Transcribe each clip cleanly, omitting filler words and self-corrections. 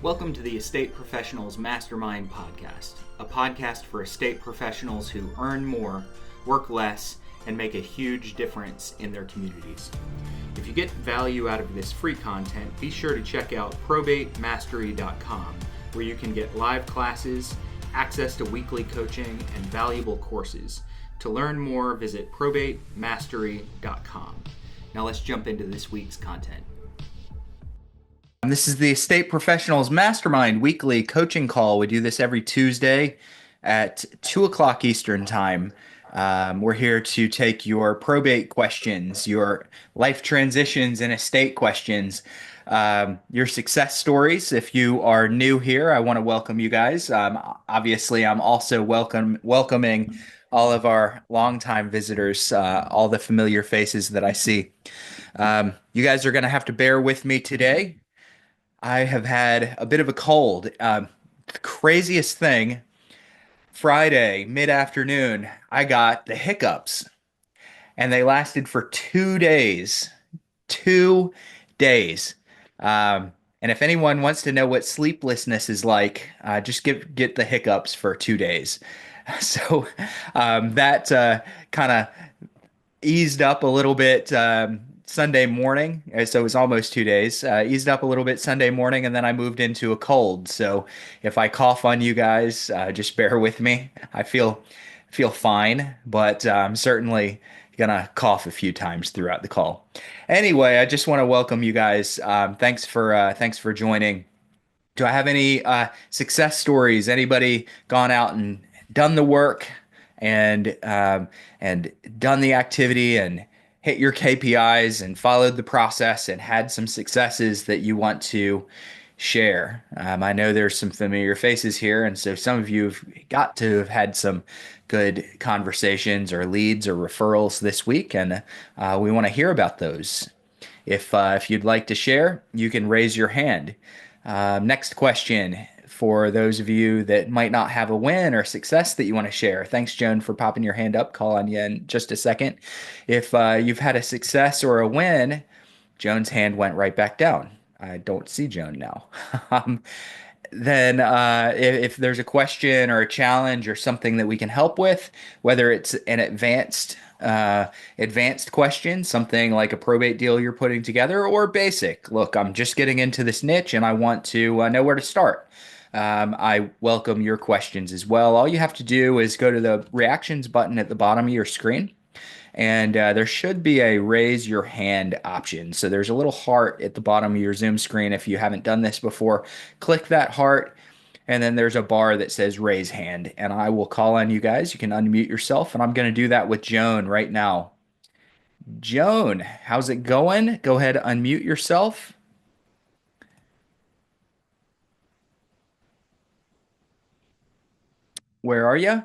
Welcome to the Estate Professionals Mastermind Podcast, a podcast for estate professionals who earn more, work less, and make a huge difference in their communities. If you get value out of this free content, be sure to check out probatemastery.com, where you can get live classes, access to weekly coaching, and valuable courses. To learn more, visit probatemastery.com. Now let's jump into this week's content. This is the Estate Professionals Mastermind weekly coaching call. We do this every Tuesday at 2 o'clock Eastern Time. We're here to take your probate questions, your life transitions and estate questions, your success stories. If you are new here, I want to welcome you guys. Obviously, I'm also welcoming all of our longtime visitors, all the familiar faces that I see. You guys are going to have to bear with me today. I have had a bit of a cold. The craziest thing, Friday mid-afternoon, I got the hiccups, and they lasted for 2 days. 2 days. And if anyone wants to know what sleeplessness is like, just get the hiccups for 2 days. So that kind of eased up a little bit Sunday morning. So it was almost 2 days. Eased up a little bit Sunday morning, and then I moved into a cold. So if I cough on you guys, just bear with me. I feel fine, but I'm certainly gonna cough a few times throughout the call. Anyway, I just want to welcome you guys. Thanks for joining. Do I have any success stories? Anybody gone out and done the work and done the activity and hit your KPIs and followed the process and had some successes that you want to share? I know there's some familiar faces here, and so some of you have got to have had some good conversations or leads or referrals this week, and we want to hear about those. If you'd like to share, you can raise your hand. Next question, for those of you that might not have a win or success that you want to share. Thanks, Joan, for popping your hand up. Call on you in just a second. If you've had a success or a win, Joan's hand went right back down. I don't see Joan now. Then if there's a question or a challenge or something that we can help with, whether it's an advanced question, something like a probate deal you're putting together, or basic. Look, I'm just getting into this niche and I want to know where to start. I welcome your questions as well. All you have to do is go to the reactions button at the bottom of your screen, and there should be a raise your hand option. So there's a little heart at the bottom of your Zoom screen. If you haven't done this before, click that heart, and then there's a bar that says raise hand, and I will call on you guys. You can unmute yourself, and I'm going to do that with Joan right now. Joan, how's it going? Go ahead, unmute yourself. Where are you?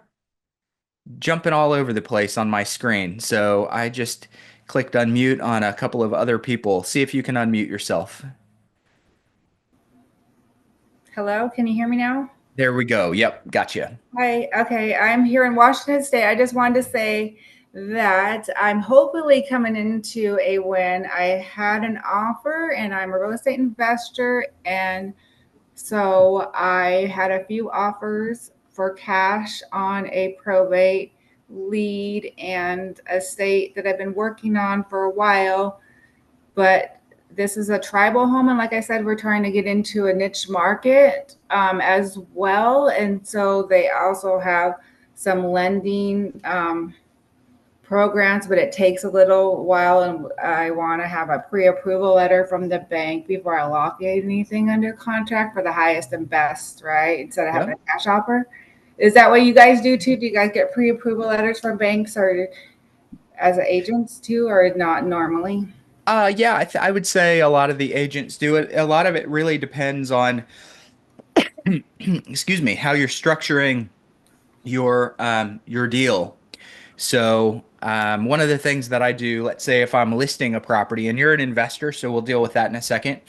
Jumping all over the place on my screen. So I just clicked unmute on a couple of other people. See if you can unmute yourself. Hello, can you hear me now? There we go. Yep, gotcha. Hi, okay, I'm here in Washington State. I just wanted to say that I'm hopefully coming into a win. I had an offer and I'm a real estate investor. And so I had a few offers for cash on a probate lead and estate that I've been working on for a while. But this is a tribal home. And like I said, we're trying to get into a niche market as well. And so they also have some lending programs, but it takes a little while. And I want to have a pre-approval letter from the bank before I lock anything under contract for the highest and best, right? Instead of having a cash offer. Is that what you guys do too? Do you guys get pre-approval letters from banks or as agents too, or not normally? Yeah, I would say a lot of the agents do it. A lot of it really depends on, excuse me, how you're structuring your deal. So one of the things that I do, let's say if I'm listing a property, and you're an investor, so we'll deal with that in a second.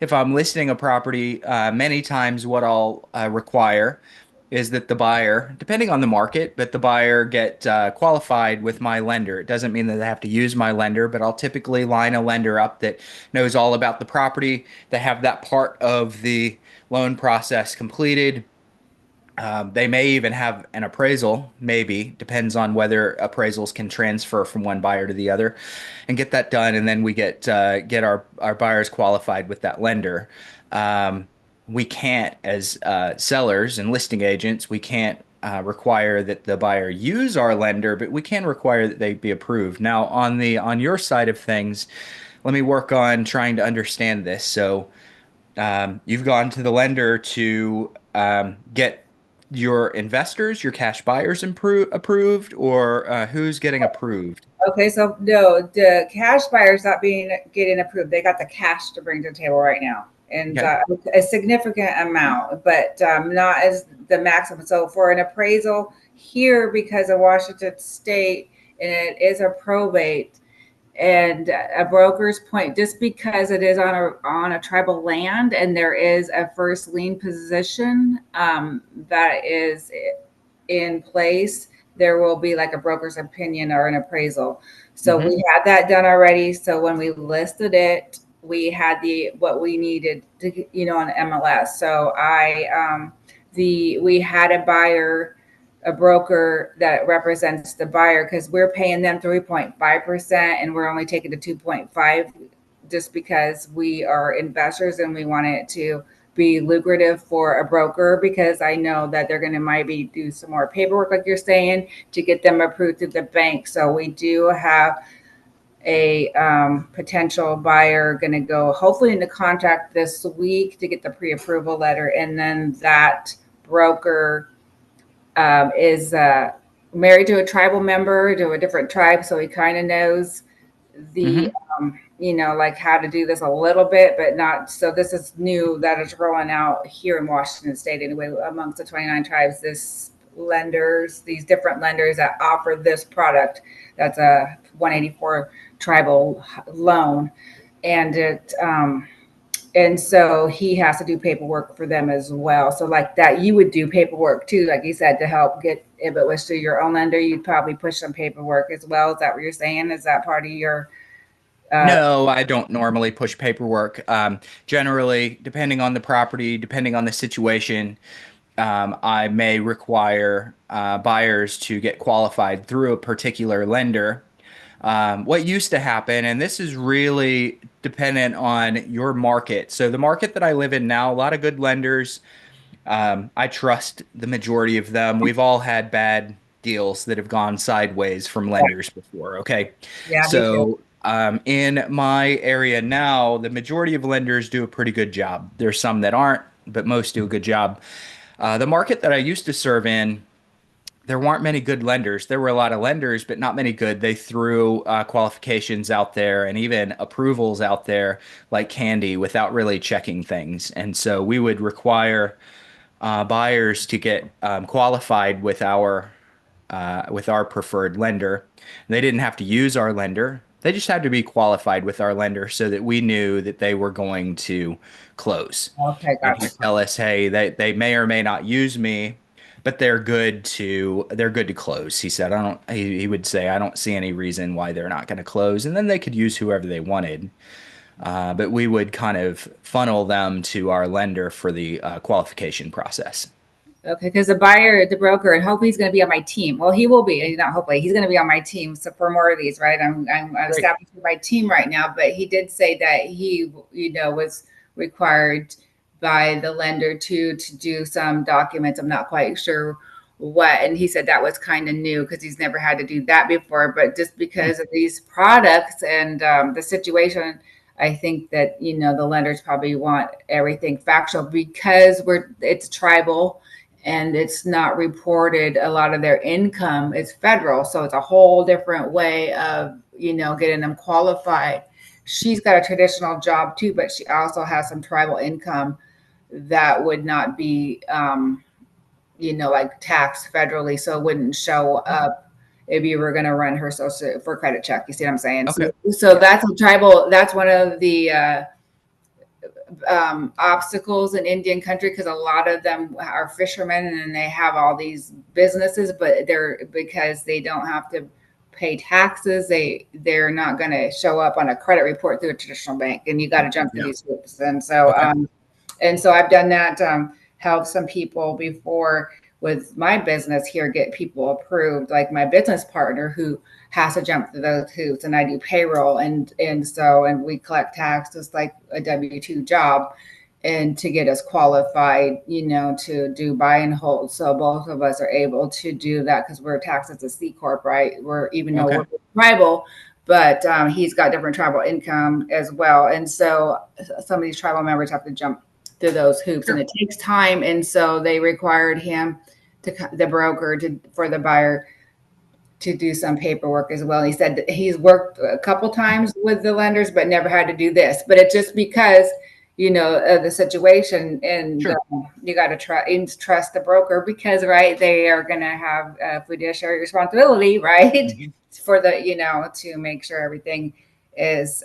If I'm listing a property, many times what I'll require is that the buyer, depending on the market, but the buyer get qualified with my lender. It doesn't mean that they have to use my lender, but I'll typically line a lender up that knows all about the property, that have that part of the loan process completed. They may even have an appraisal, maybe, depends on whether appraisals can transfer from one buyer to the other, and get that done. And then we get our buyers qualified with that lender. Um, we can't, as sellers and listing agents, we can't require that the buyer use our lender, but we can require that they be approved. Now, on your side of things, let me work on trying to understand this. So you've gone to the lender to get your investors, your cash buyers approved, or who's getting approved? Okay, so no, the cash buyers not being getting approved. They got the cash to bring to the table right now, and Okay. a significant amount, but not as the maximum. So for an appraisal here, because of Washington State, and it is a probate, and a broker's point, just because it is on a tribal land and there is a first lien position that is in place, there will be like a broker's opinion or an appraisal. So Hmm. we had that done already. So when we listed it, we had the what we needed to, on MLS. So we had a buyer, a broker that represents the buyer, because we're paying them 3.5% and we're only taking the 2.5, just because we are investors and we want it to be lucrative for a broker, because I know that they're going to maybe do some more paperwork, like you're saying, to get them approved through the bank. So we do have a potential buyer going to go hopefully into contract this week to get the pre-approval letter, and then that broker is married to a tribal member, to a different tribe, so he kind of knows the Hmm. like how to do this a little bit, but not. So this is new that is rolling out here in Washington State anyway, amongst the 29 tribes. These different lenders that offer this product, that's a 184 tribal loan, and so he has to do paperwork for them as well. So like that, you would do paperwork too, like you said, to help get, if it was through your own lender, you'd probably push some paperwork as well. Is that what you're saying? Is that part of your uh, No, I don't normally push paperwork. Generally, depending on the property, depending on the situation, I may require buyers to get qualified through a particular lender. What used to happen, and this is really dependent on your market. So, the market that I live in now, a lot of good lenders. I trust the majority of them. We've all had bad deals that have gone sideways from lenders before. Okay. yeah, me too. So, in my area now, the majority of lenders do a pretty good job. There's some that aren't, but most do a good job. The market that I used to serve in, there weren't many good lenders. There were a lot of lenders, but not many good. They threw qualifications out there and even approvals out there like candy without really checking things. And so we would require buyers to get qualified with our preferred lender. They didn't have to use our lender. They just had to be qualified with our lender so that we knew that they were going to close. Okay, And gotcha. he'd tell us, hey, they may or may not use me, but they're good to close. He said, he would say, I don't see any reason why they're not going to close. And then they could use whoever they wanted. But we would kind of funnel them to our lender for the qualification process. Okay, because the buyer, the broker, and hopefully he's going to be on my team. Well, he will be, not hopefully, he's going to be on my team. So for more of these, right? I'm Great. establishing my team right now, but he did say that he, was required by the lender to do some documents. I'm not quite sure what, and he said that was kind of new because he's never had to do that before. But just Hmm. because of these products and the situation, I think that the lenders probably want everything factual, because it's tribal and it's not reported. A lot of their income is federal, so it's a whole different way of getting them qualified. She's got a traditional job too, but she also has some tribal income that would not be like taxed federally, so it wouldn't show up if you were going to run her social for credit check. You see what I'm saying? Okay. So Yeah. that's a tribal, that's one of the obstacles in Indian country because a lot of them are fishermen and they have all these businesses, but they're because they don't have to pay taxes, they're not going to show up on a credit report through a traditional bank, and you got to jump through Yeah. these hoops. Okay. And so I've done that, helped some people before with my business here get people approved, like my business partner who has to jump through those hoops, and I do payroll, and we collect tax just like a W-2 job, and to get us qualified, to do buy and hold. So both of us are able to do that because we're taxed as a C corp, right? We're even though we're Okay. tribal, but he's got different tribal income as well, and so some of these tribal members have to jump through those hoops, and Sure. it takes time, and so they required him the broker to for the buyer to do some paperwork as well. He said that he's worked a couple times with the lenders, but never had to do this. But it's just because of the situation, and Sure. you got to trust the broker because right they are going to have a fiduciary responsibility, right, Mhm. for the to make sure everything is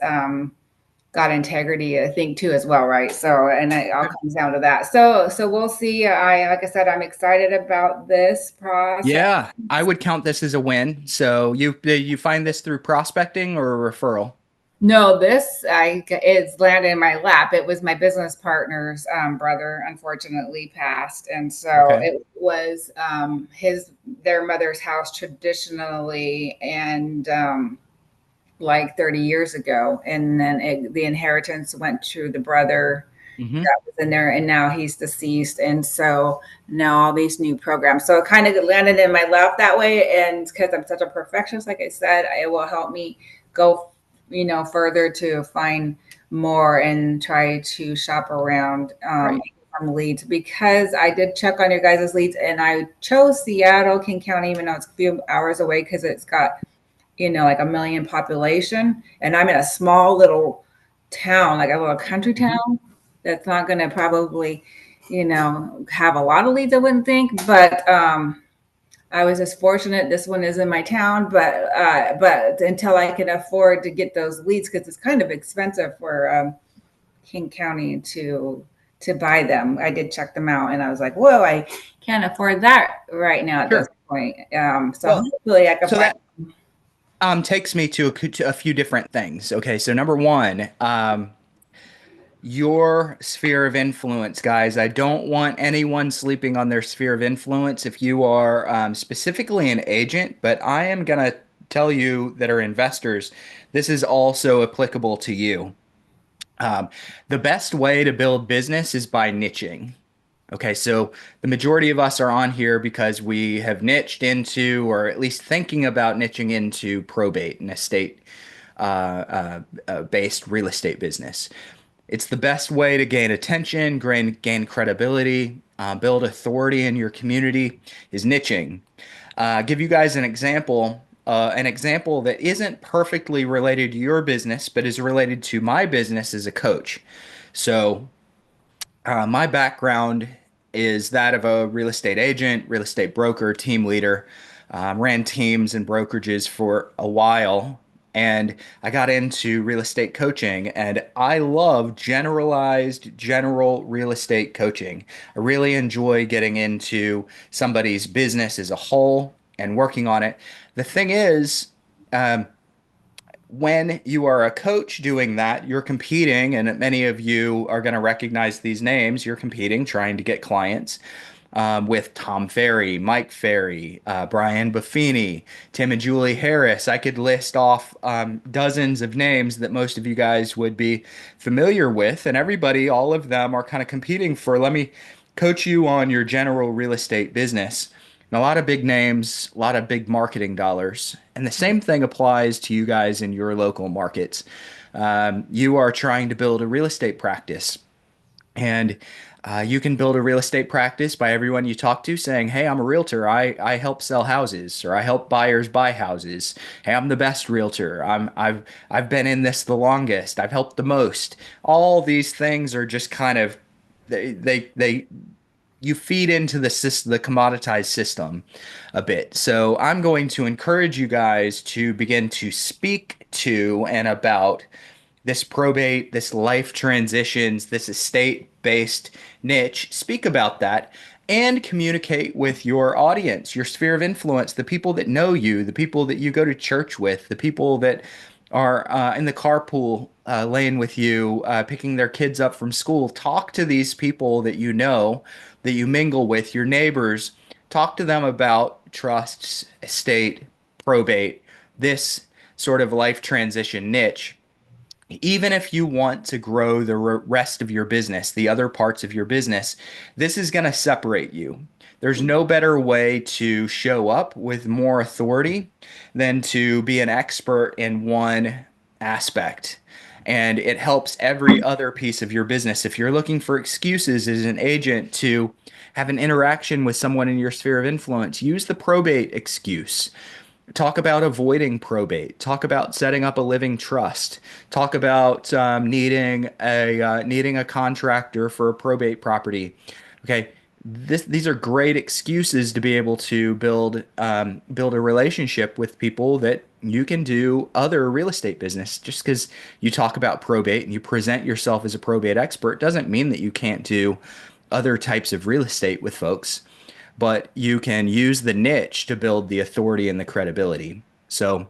got integrity, I think, too, as well, right? So, and it all Okay. comes down to that. So we'll see. Like I said, I'm excited about this process. Yeah, I would count this as a win. So you find this through prospecting or a referral? No, this it's landed in my lap. It was my business partner's brother, unfortunately passed, and so Okay. it was their mother's house traditionally, and like 30 years ago, and then the inheritance went to the brother Hmm. that was in there, and now he's deceased, and so now all these new programs. So it kind of landed in my lap that way, and because I'm such a perfectionist, like I said, it will help me go, further to find more and try to shop around Right. from leads because I did check on your guys' leads, and I chose Seattle, King County, even though it's a few hours away because it's got like a million population, and I'm in a small little town, like a little country Hmm. town that's not going to probably, have a lot of leads, I wouldn't think. But I was just fortunate. This one is in my town, but until I can afford to get those leads, because it's kind of expensive for King County to buy them. I did check them out, and I was like, whoa, I can't afford that right now at this Sure. point. So Well, hopefully I can so find. that takes me to a few different things. Okay, so number one, your sphere of influence, guys. I don't want anyone sleeping on their sphere of influence if you are specifically an agent, but I am gonna tell you that are investors, this is also applicable to you. Um, the best way to build business is by niching. Okay, so the majority of us are on here because we have niched into, or at least thinking about niching into probate and estate based real estate business. It's the best way to gain attention, gain credibility, build authority in your community is niching. Give you guys an example that isn't perfectly related to your business, but is related to my business as a coach. So, my background is that of a real estate agent, real estate broker, team leader. Ran teams and brokerages for a while, and I got into real estate coaching, and I love general real estate coaching. I really enjoy getting into somebody's business as a whole and working on it. The thing is, um, when you are a coach doing that, you're competing, and many of you are going to recognize these names. You're competing, trying to get clients with Tom Ferry, Mike Ferry, Brian Buffini, Tim and Julie Harris. I could list off dozens of names that most of you guys would be familiar with, and everybody, all of them are kind of competing for, let me coach you on your general real estate business. And a lot of big names, a lot of big marketing dollars. And the same thing applies to you guys in your local markets. You are trying to build a real estate practice, and you can build a real estate practice by everyone you talk to saying, "Hey, I'm a realtor. I help sell houses, or I help buyers buy houses. Hey, I'm the best realtor. I've been in this the longest. I've helped the most." All these things are just kind of they you feed into the system, the commoditized system a bit. So I'm going to encourage you guys to begin to speak to and about this probate, this life transitions, this estate-based niche, speak about that and communicate with your audience, your sphere of influence, the people that know you, the people that you go to church with, the people that are in the carpool lane with you, picking their kids up from school. Talk to these people that you know, that you mingle with, your neighbors. Talk to them about trusts, estate, probate, this sort of life transition niche. Even if you want to grow the rest of your business, the other parts of your business, this is going to separate you. There's no better way to show up with more authority than to be an expert in one aspect. And it helps every other piece of your business. If you're looking for excuses as an agent to have an interaction with someone in your sphere of influence, use the probate excuse. Talk about avoiding probate. Talk about setting up a living trust. Talk about needing a contractor for a probate property. Okay, these are great excuses to be able to build a relationship with people that you can do other real estate business. Just because you talk about probate and you present yourself as a probate expert doesn't mean that you can't do other types of real estate with folks, but you can use the niche to build the authority and the credibility. So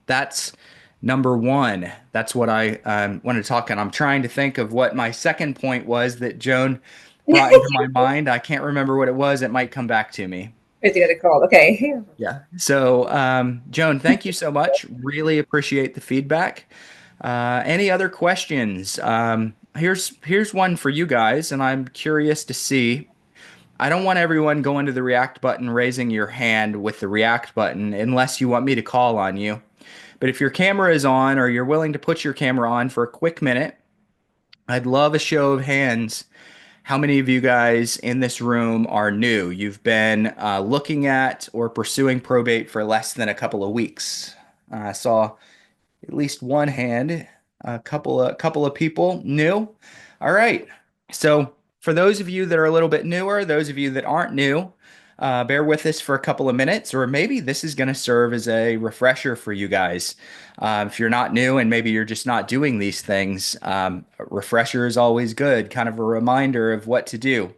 that's number one. That's what I want to talk. And I'm trying to think of what my second point was that Joan brought into my mind. I can't remember what it was. It might come back to me. It's got a call. Okay. Yeah. So, Joan, thank you so much. Really appreciate the feedback. Any other questions? Here's one for you guys, and I'm curious to see. I don't want everyone going to the react button, raising your hand with the react button, unless you want me to call on you. But if your camera is on or you're willing to put your camera on for a quick minute, I'd love a show of hands. How many of you guys in this room are new? You've been looking at or pursuing probate for less than a couple of weeks. I saw at least one hand, a couple of people new. All right. So for those of you that are a little bit newer, those of you that aren't new, bear with us for a couple of minutes, or maybe this is going to serve as a refresher for you guys. If you're not new and maybe you're just not doing these things, a refresher is always good, kind of a reminder of what to do.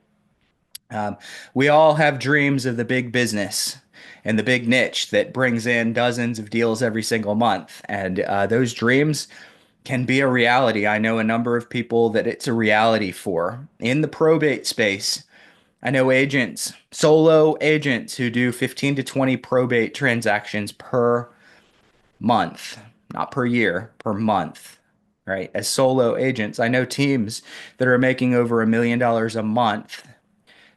Um, we all have dreams of the big business and the big niche that brings in dozens of deals every single month. And those dreams can be a reality. I know a number of people that it's a reality for. In the probate space, I know agents, solo agents who do 15 to 20 probate transactions per month, not per year, per month, right? As solo agents, I know teams that are making over $1 million a month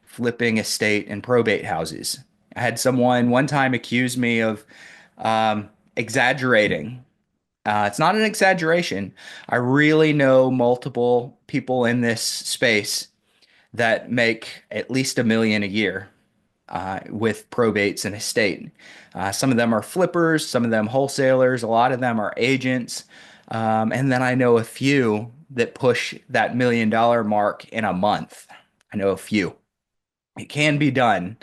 flipping estate and probate houses. I had someone one time accuse me of exaggerating. It's not an exaggeration. I really know multiple people in this space that make at least 1 million a year with probates and estate. Some of them are flippers, some of them wholesalers, a lot of them are agents. And then I know a few that push that $1 million mark in a month. I know a few. It can be done,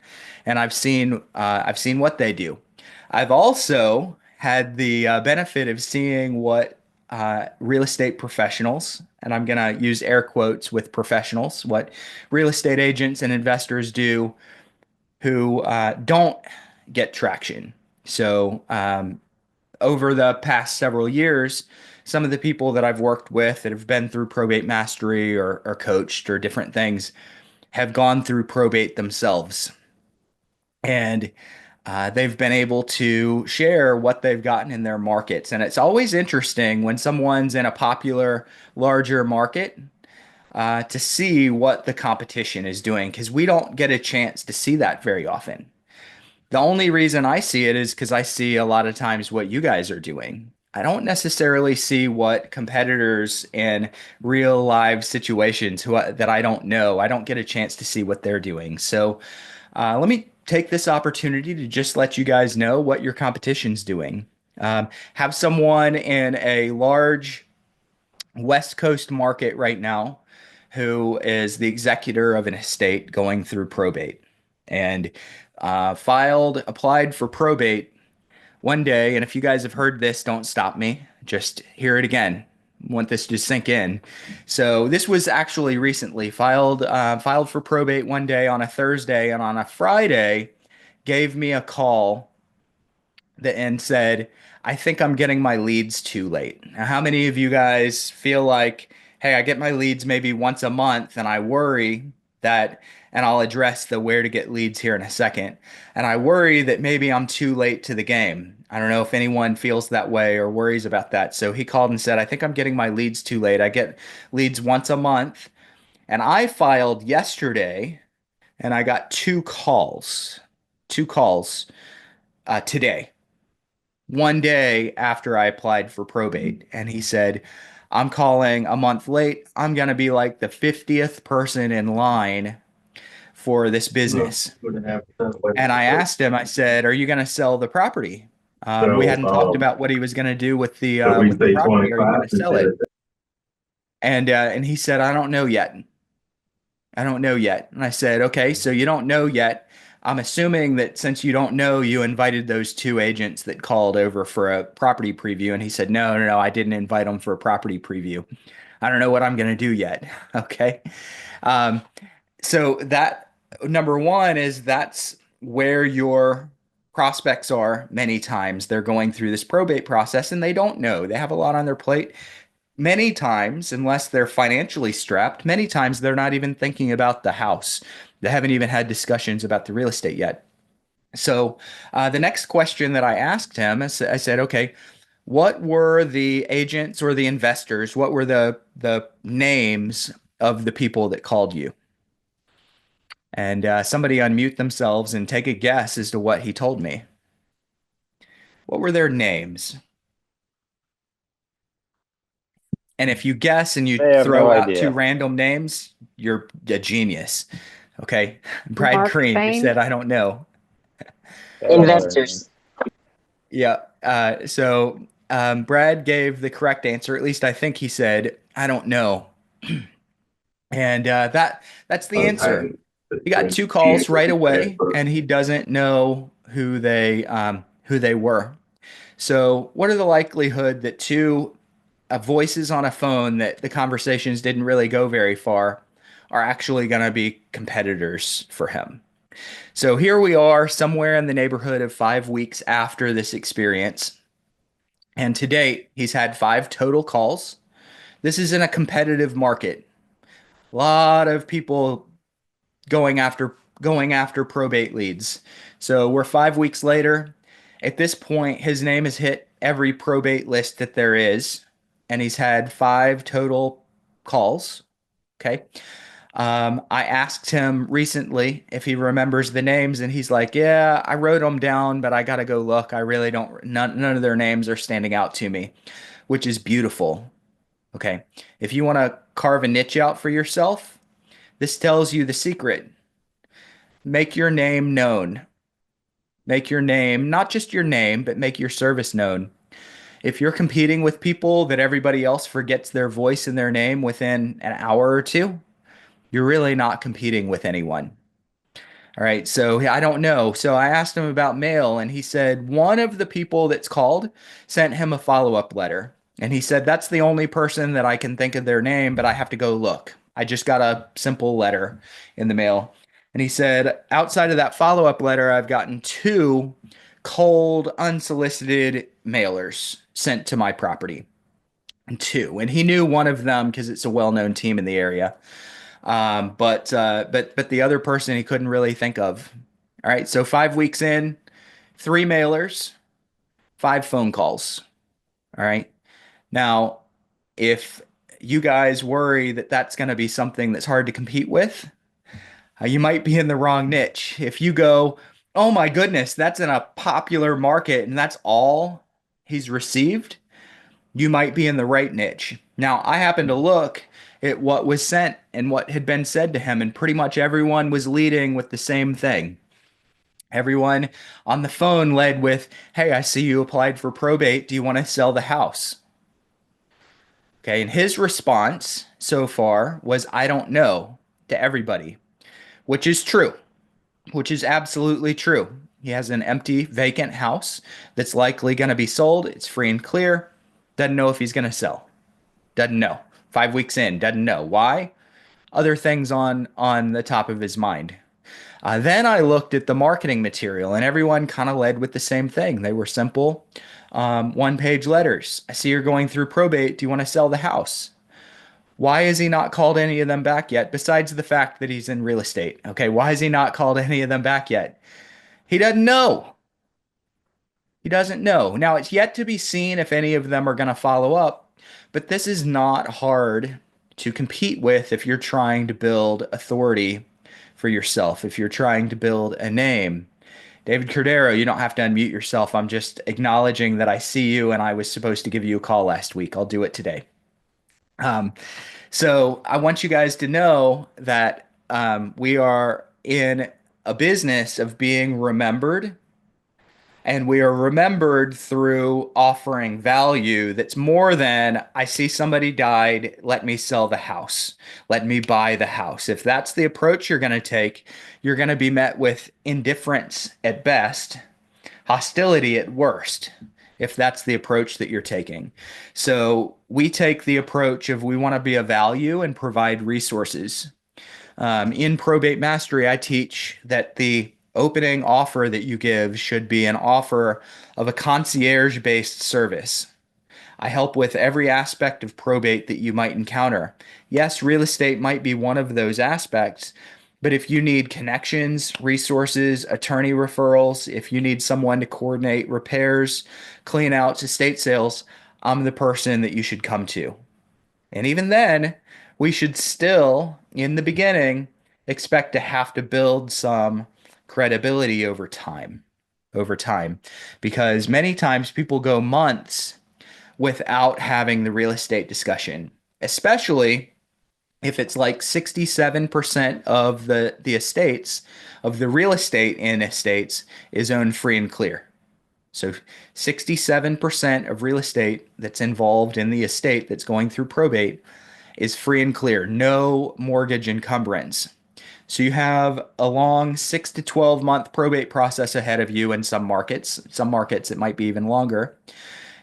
and I've seen what they do. I've also had the benefit of seeing what real estate professionals, and I'm going to use air quotes with professionals, what real estate agents and investors do who don't get traction. So over the past several years, some of the people that I've worked with that have been through probate mastery or coached or different things have gone through probate themselves. And they've been able to share what they've gotten in their markets. And it's always interesting when someone's in a popular, larger market to see what the competition is doing, because we don't get a chance to see that very often. The only reason I see it is because I see a lot of times what you guys are doing. I don't necessarily see what competitors in real live situations that I don't know. I don't get a chance to see what they're doing. So let me take this opportunity to just let you guys know what your competition's doing. Have someone in a large West Coast market right now who is the executor of an estate going through probate and applied for probate One day, and if you guys have heard this, don't stop me. Just hear it again. Want this to sink in. So this was actually recently filed for probate one day on a Thursday, and on a Friday, gave me a call and said, I think I'm getting my leads too late. Now, how many of you guys feel like, hey, I get my leads maybe once a month and I worry that, and I'll address the where to get leads here in a second, and I worry that maybe I'm too late to the game. I don't know if anyone feels that way or worries about that. So he called and said, I think I'm getting my leads too late. I get leads once a month. And I filed yesterday and I got two calls today, one day after I applied for probate. And he said, I'm calling a month late. I'm going to be like the 50th person in line for this business. And I asked him, I said, are you going to sell the property? We So, hadn't talked about what he was going to do so we with the say property. Are you going 25 to sell instead it? of And he said, I don't know yet. I don't know yet. And I said, okay, so you don't know yet. I'm assuming that since you don't know, you invited those two agents that called over for a property preview. And he said, no, no, no, I didn't invite them for a property preview. I don't know what I'm going to do yet. Okay. Um, so that number one is that's where your prospects are many times. They're going through this probate process and they don't know. They have a lot on their plate. Many times, unless they're financially strapped, many times they're not even thinking about the house. They haven't even had discussions about the real estate yet. So the next question that I asked him, I said, okay, what were the agents or the investors? What were the names of the people that called you? And somebody unmute themselves and take a guess as to what he told me. What were their names? And if you guess and you I have no throw out two idea. random names, you're a genius. Okay. Brad Mark Cream, you Bain. said, I don't know. I don't know their names. Investors. Yeah. Brad gave the correct answer. At least I think he said, I don't know. And that's the answer. unpaid. He got two calls right away, and he doesn't know who they were. So, what are the likelihood that two voices on a phone that the conversations didn't really go very far are actually going to be competitors for him? So here we are, somewhere in the neighborhood of 5 weeks after this experience. And to date, he's had five total calls. This is in a competitive market. A lot of people going after probate leads. So we're 5 weeks later. At this point, his name has hit every probate list that there is, and he's had five total calls. Okay. I asked him recently if he remembers the names, and he's like, "Yeah, I wrote them down, but I gotta go look. I really don't. None of their names are standing out to me," which is beautiful. Okay. If you want to carve a niche out for yourself, this tells you the secret. Make your name known. Make your name, not just your name, but make your service known. If you're competing with people that everybody else forgets their voice and their name within an hour or two, you're really not competing with anyone. All right, so I don't know. So I asked him about mail, and he said one of the people that's called sent him a follow-up letter. And he said, that's the only person that I can think of their name, but I have to go look. I just got a simple letter in the mail. And he said, outside of that follow-up letter, I've gotten two cold, unsolicited mailers sent to my property. And two. And he knew one of them because it's a well-known team in the area. But the other person he couldn't really think of. All right, so 5 weeks in, three mailers, five phone calls. All right. Now, if you guys worry that that's going to be something that's hard to compete with, you might be in the wrong niche. If you go, oh my goodness, that's in a popular market and that's all he's received, you might be in the right niche. Now, I happened to look at what was sent and what had been said to him, and pretty much everyone was leading with the same thing. Everyone on the phone led with, hey, I see you applied for probate. Do you want to sell the house? Okay, and his response so far was, I don't know, to everybody, which is true, which is absolutely true. He has an empty, vacant house that's likely going to be sold. It's free and clear. Doesn't know if he's going to sell. Doesn't know. 5 weeks in, doesn't know. Why? Other things on the top of his mind. Then I looked at the marketing material, and everyone kind of led with the same thing. They were simple, one-page letters. I see you're going through probate. Do you want to sell the house? Why has he not called any of them back yet? Besides the fact that he's in real estate. Okay, why has he not called any of them back yet? He doesn't know. He doesn't know. Now, it's yet to be seen if any of them are going to follow up, but this is not hard to compete with if you're trying to build authority for yourself, if you're trying to build a name. David Cordero, you don't have to unmute yourself. I'm just acknowledging that I see you and I was supposed to give you a call last week. I'll do it today. Um, so I want you guys to know that we are in a business of being remembered, and we are remembered through offering value that's more than I see somebody died, let me sell the house, let me buy the house. If that's the approach you're going to take, you're going to be met with indifference at best, hostility at worst, if that's the approach that you're taking. So we take the approach of we want to be of value and provide resources. In Probate Mastery, I teach that the opening offer that you give should be an offer of a concierge-based service. I help with every aspect of probate that you might encounter. Yes, real estate might be one of those aspects, but if you need connections, resources, attorney referrals, if you need someone to coordinate repairs, clean outs, estate sales, I'm the person that you should come to. And even then, we should still, in the beginning, expect to have to build some credibility over time. Over time. Because many times people go months without having the real estate discussion, especially if it's like 67% of the estates, of the real estate in estates, is owned free and clear. So 67% of real estate that's involved in the estate that's going through probate is free and clear, no mortgage encumbrance. So you have a long 6 to 12 month probate process ahead of you in some markets. Some markets it might be even longer.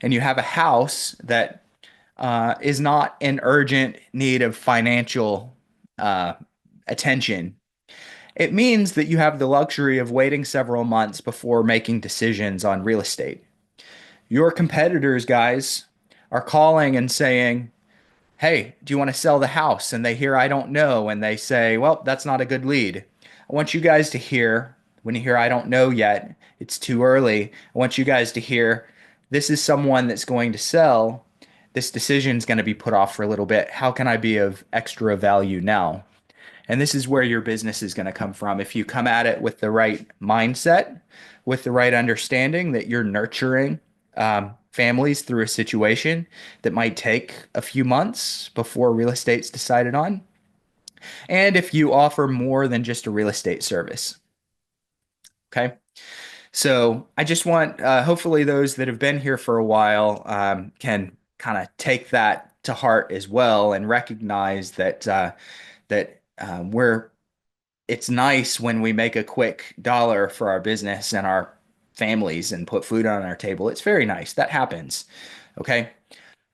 And you have a house that is not in urgent need of financial attention. It means that you have the luxury of waiting several months before making decisions on real estate. Your competitors, guys, are calling and saying, hey, do you want to sell the house? And they hear, I don't know. And they say, well, that's not a good lead. I want you guys to hear, when you hear, I don't know yet, it's too early. I want you guys to hear, this is someone that's going to sell. This decision is going to be put off for a little bit. How can I be of extra value now? And this is where your business is going to come from. If you come at it with the right mindset, with the right understanding that you're nurturing families through a situation that might take a few months before real estate's decided on. And if you offer more than just a real estate service. Okay. So I just want, hopefully those that have been here for a while can kind of take that to heart as well and recognize that it's nice when we make a quick dollar for our business and our families and put food on our table. It's very nice. That happens. Okay.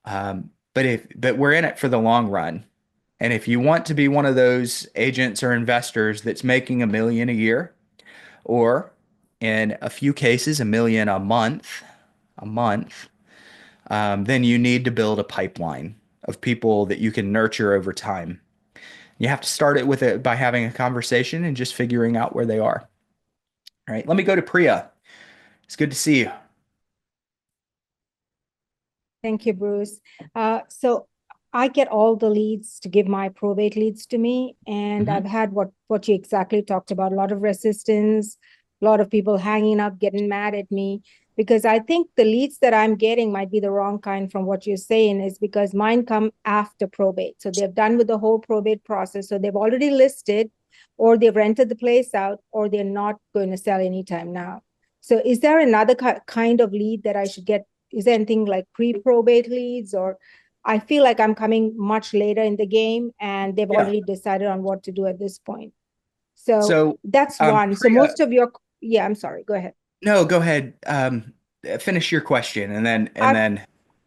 But we're in it for the long run. And if you want to be one of those agents or investors that's making $1 million a year, or in a few cases, $1 million a month, then you need to build a pipeline of people that you can nurture over time. You have to start it with it by having a conversation and just figuring out where they are. All right, let me go to Priya. It's good to see you. Thank you, Bruce. So I get all the leads to give my probate leads to me, and I've had what you exactly talked about, a lot of resistance, a lot of people hanging up, getting mad at me, because I think the leads that I'm getting might be the wrong kind from what you're saying, is because mine come after probate. So they're done with the whole probate process. So they've already listed, or they've rented the place out, or they're not going to sell anytime now. So is there another kind of lead that I should get? Is there anything like pre-probate leads? Or I feel like I'm coming much later in the game and they've already decided on what to do at this point. So that's one. Priya, so most of your, Yeah, I'm sorry. Go ahead. No, go ahead. Finish your question and I then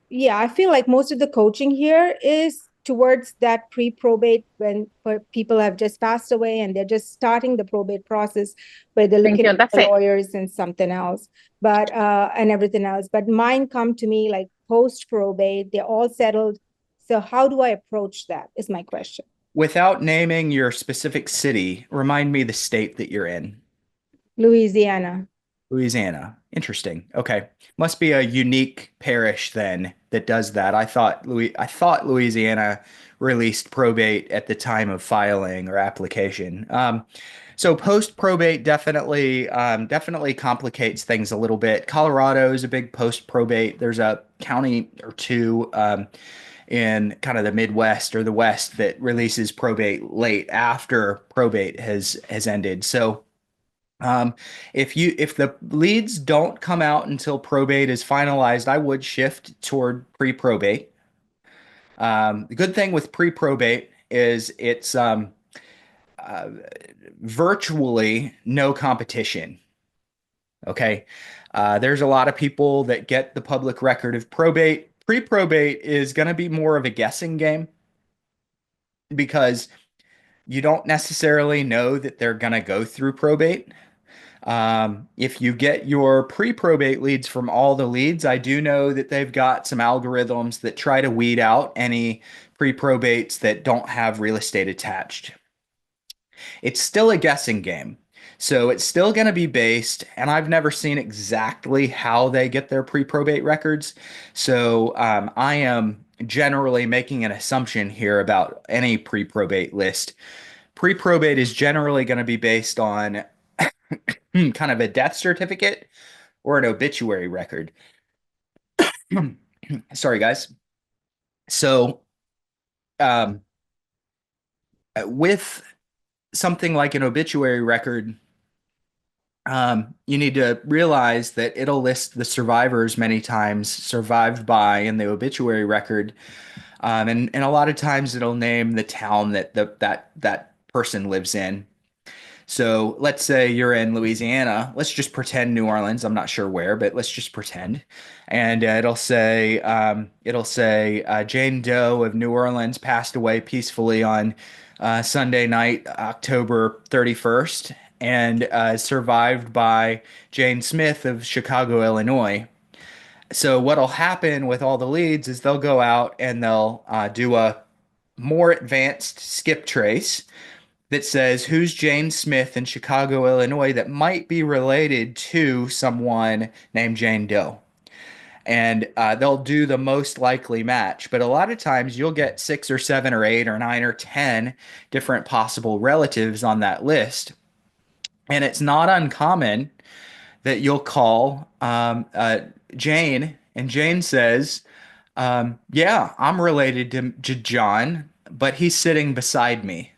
Yeah, I feel like most of the coaching here is towards that pre-probate when people have just passed away and they're just starting the probate process where they're Thank looking you. at That's the it. lawyers and something else, but and everything else. But mine come to me like post-probate, they're all settled. So how do I approach that is my question. without naming your specific city, remind me the state that you're in. Louisiana. Louisiana. Interesting. Okay. Must be a unique parish then that does that. I thought Louisiana released probate at the time of filing or application. So post probate definitely complicates things a little bit. Colorado is a big post probate. There's a county or two in kind of the Midwest or the West that releases probate late after probate has ended. So if the leads don't come out until probate is finalized, I would shift toward pre-probate. The good thing with pre-probate is it's uh, virtually no competition. Okay. There's a lot of people that get the public record of probate. Pre-probate is going to be more of a guessing game because you don't necessarily know that they're going to go through probate. If you get your pre-probate leads from all the leads, I do know that they've got some algorithms that try to weed out any pre-probates that don't have real estate attached. It's still a guessing game. So it's still going to be based, and I've never seen exactly how they get their pre-probate records. So I am generally making an assumption here about any pre-probate list. Pre-probate is generally going to be based on kind of a death certificate or an obituary record. Sorry, guys. So, um, with something like an obituary record, you need to realize that it'll list the survivors many times, survived by in the obituary record, and a lot of times it'll name the town that that person lives in. So let's say you're in Louisiana. Let's just pretend New Orleans. I'm not sure where, but let's just pretend. And it'll say Jane Doe of New Orleans passed away peacefully on Sunday night, October 31st, and survived by Jane Smith of Chicago, Illinois. So what'll happen with all the leads is they'll go out and they'll do a more advanced skip trace that says who's Jane Smith in Chicago, Illinois that might be related to someone named Jane Doe. And they'll do the most likely match. But a lot of times you'll get 6 or 7 or 8 or 9 or 10 different possible relatives on that list. And it's not uncommon that you'll call Jane, and Jane says, yeah, I'm related to John, but he's sitting beside me.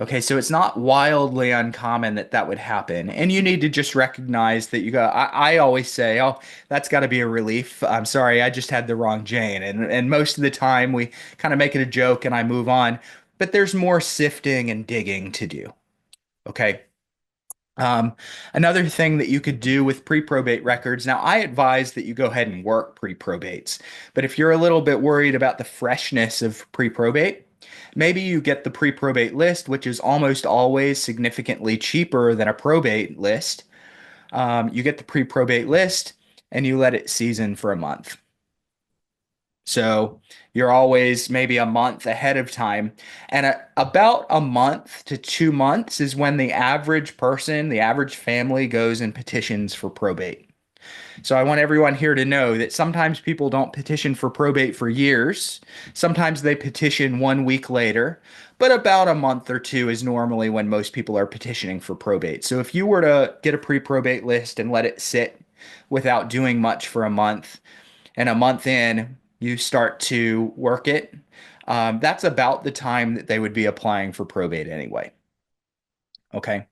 Okay, so it's not wildly uncommon that that would happen. And you need to just recognize that I always say, oh, that's got to be a relief. I'm sorry, I just had the wrong Jane. And most of the time we kind of make it a joke and I move on. But there's more sifting and digging to do. Okay. Another thing that you could do with pre-probate records. Now, I advise that you go ahead and work pre-probates. But if you're a little bit worried about the freshness of pre-probate, maybe you get the pre-probate list, which is almost always significantly cheaper than a probate list. You get the pre-probate list and you let it season for a month. So you're always maybe a month ahead of time. And about a month to 2 months is when the average person, the average family goes and petitions for probate. So I want everyone here to know that sometimes people don't petition for probate for years. Sometimes they petition 1 week later, but about a month or two is normally when most people are petitioning for probate. So if you were to get a pre-probate list and let it sit without doing much for a month, and a month in, you start to work it, that's about the time that they would be applying for probate anyway. Okay.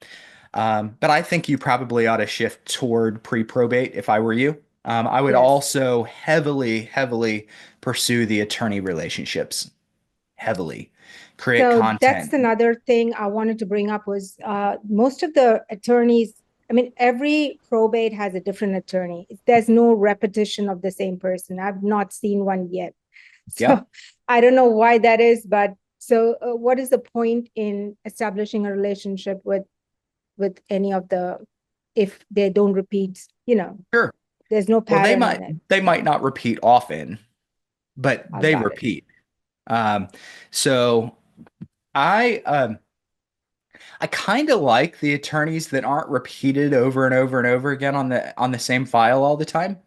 But I think you probably ought to shift toward pre-probate if I were you. I would Yes. also heavily pursue the attorney relationships. Heavily. Create So that's content. another thing I wanted to bring up was most of the attorneys I mean, every probate has a different attorney. There's no repetition of the same person. I've not seen one yet. Yeah. So I don't know why that is, but so what is the point in establishing a relationship with any of the, if they don't repeat, Sure. there's no Well, pattern in it. they might not repeat often, but I they got it. repeat. Um, so I I kind of like the attorneys that aren't repeated over and over and over again on the same file all the time.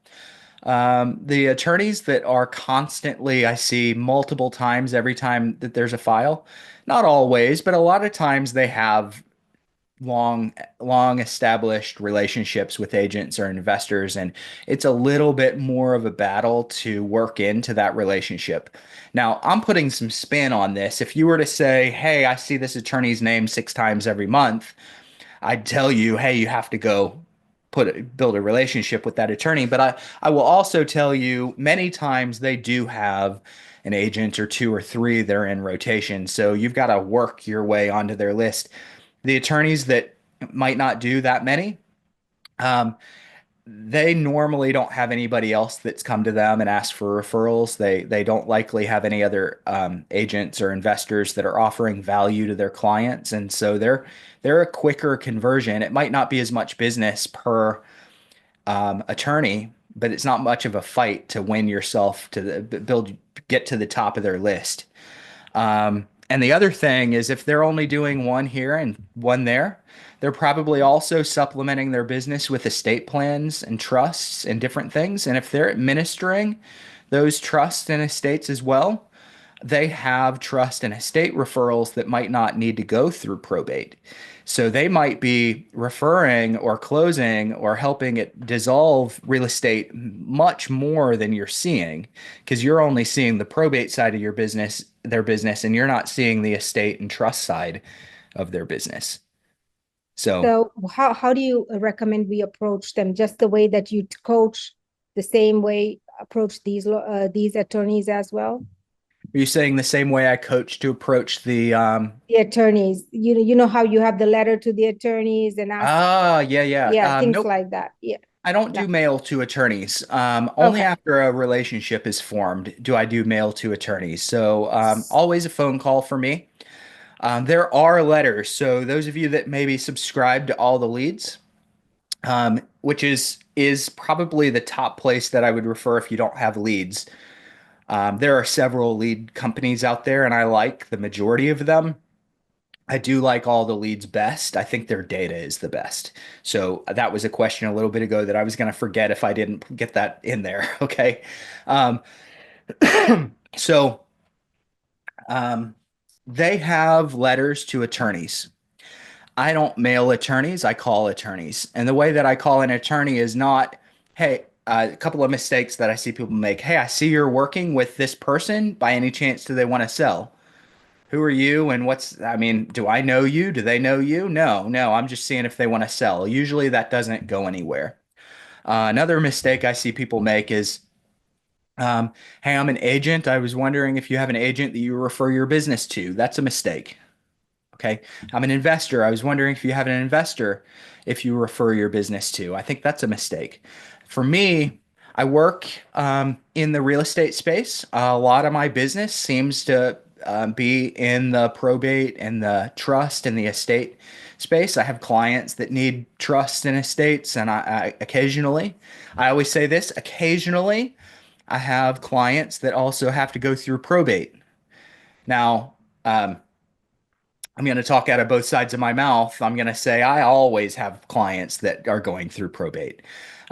The attorneys that are constantly, I see multiple times every time that there's a file, not always, but a lot of times they have long established relationships with agents or investors, and it's a little bit more of a battle to work into that relationship. Now, I'm putting some spin on this. If you were to say, hey, I see this attorney's name 6 times every month, I'd tell you, hey, you have to go build a relationship with that attorney. But I will also tell you many times they do have an agent or two or three that are in rotation. So you've got to work your way onto their list. The attorneys that might not do that many, um, they normally don't have anybody else that's come to them and asked for referrals. They don't likely have any other agents or investors that are offering value to their clients, and so they're a quicker conversion. It might not be as much business per attorney, but it's not much of a fight to win yourself to get to the top of their list. And the other thing is if they're only doing one here and one there, they're probably also supplementing their business with estate plans and trusts and different things. And if they're administering those trusts and estates as well, they have trust and estate referrals that might not need to go through probate. So they might be referring or closing or helping it dissolve real estate much more than you're seeing because you're only seeing the probate side of their business, and you're not seeing the estate and trust side of their business. So So how do you recommend we approach them? Just the way that you coach, the same way approach these attorneys as well? are you saying the same way I coach to approach The attorneys, you know how you have the letter to the attorneys and ask, yeah, yeah. yeah, things Nope. like that. Yeah. I don't No. do mail to attorneys. Only Okay. after a relationship is formed do I do mail to attorneys. So always a phone call for me. There are letters. So those of you that maybe subscribe to all the leads, which is probably the top place that I would refer if you don't have leads. There are several lead companies out there, and I like the majority of them. I do like all the leads best. I think their data is the best. So that was a question a little bit ago that I was going to forget if I didn't get that in there. Okay. Um, so um, they have letters to attorneys. I don't mail attorneys, I call attorneys. And the way that I call an attorney is not, hey, a couple of mistakes that I see people make. Hey, I see you're working with this person. By any chance, do they want to sell? Who are you and I mean, do I know you? Do they know you? No, no, I'm just seeing if they want to sell. Usually that doesn't go anywhere. Another mistake I see people make is, hey, I'm an agent. I was wondering if you have an agent that you refer your business to. That's a mistake. Okay. I'm an investor. I was wondering if you have an investor if you refer your business to. I think that's a mistake. For me, I work in the real estate space. A lot of my business seems to be in the probate and the trust and the estate space. I have clients that need trust and estates, and I occasionally, I always say this, occasionally, I have clients that also have to go through probate. Now, I'm going to talk out of both sides of my mouth. I'm going to say I always have clients that are going through probate.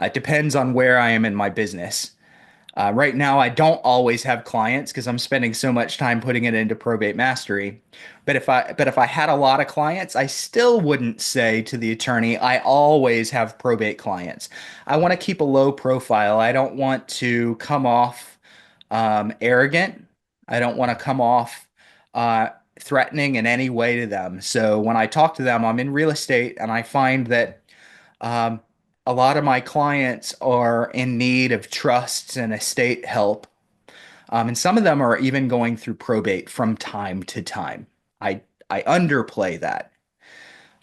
It depends on where I am in my business. Right now, I don't always have clients because I'm spending so much time putting it into probate mastery. But if I had a lot of clients, I still wouldn't say to the attorney, I always have probate clients. I want to keep a low profile. I don't want to come off arrogant. I don't want to come off uh, threatening in any way to them. So when I talk to them, I'm in real estate and I find that um, a lot of my clients are in need of trusts and estate help. And some of them are even going through probate from time to time. I, I underplay that.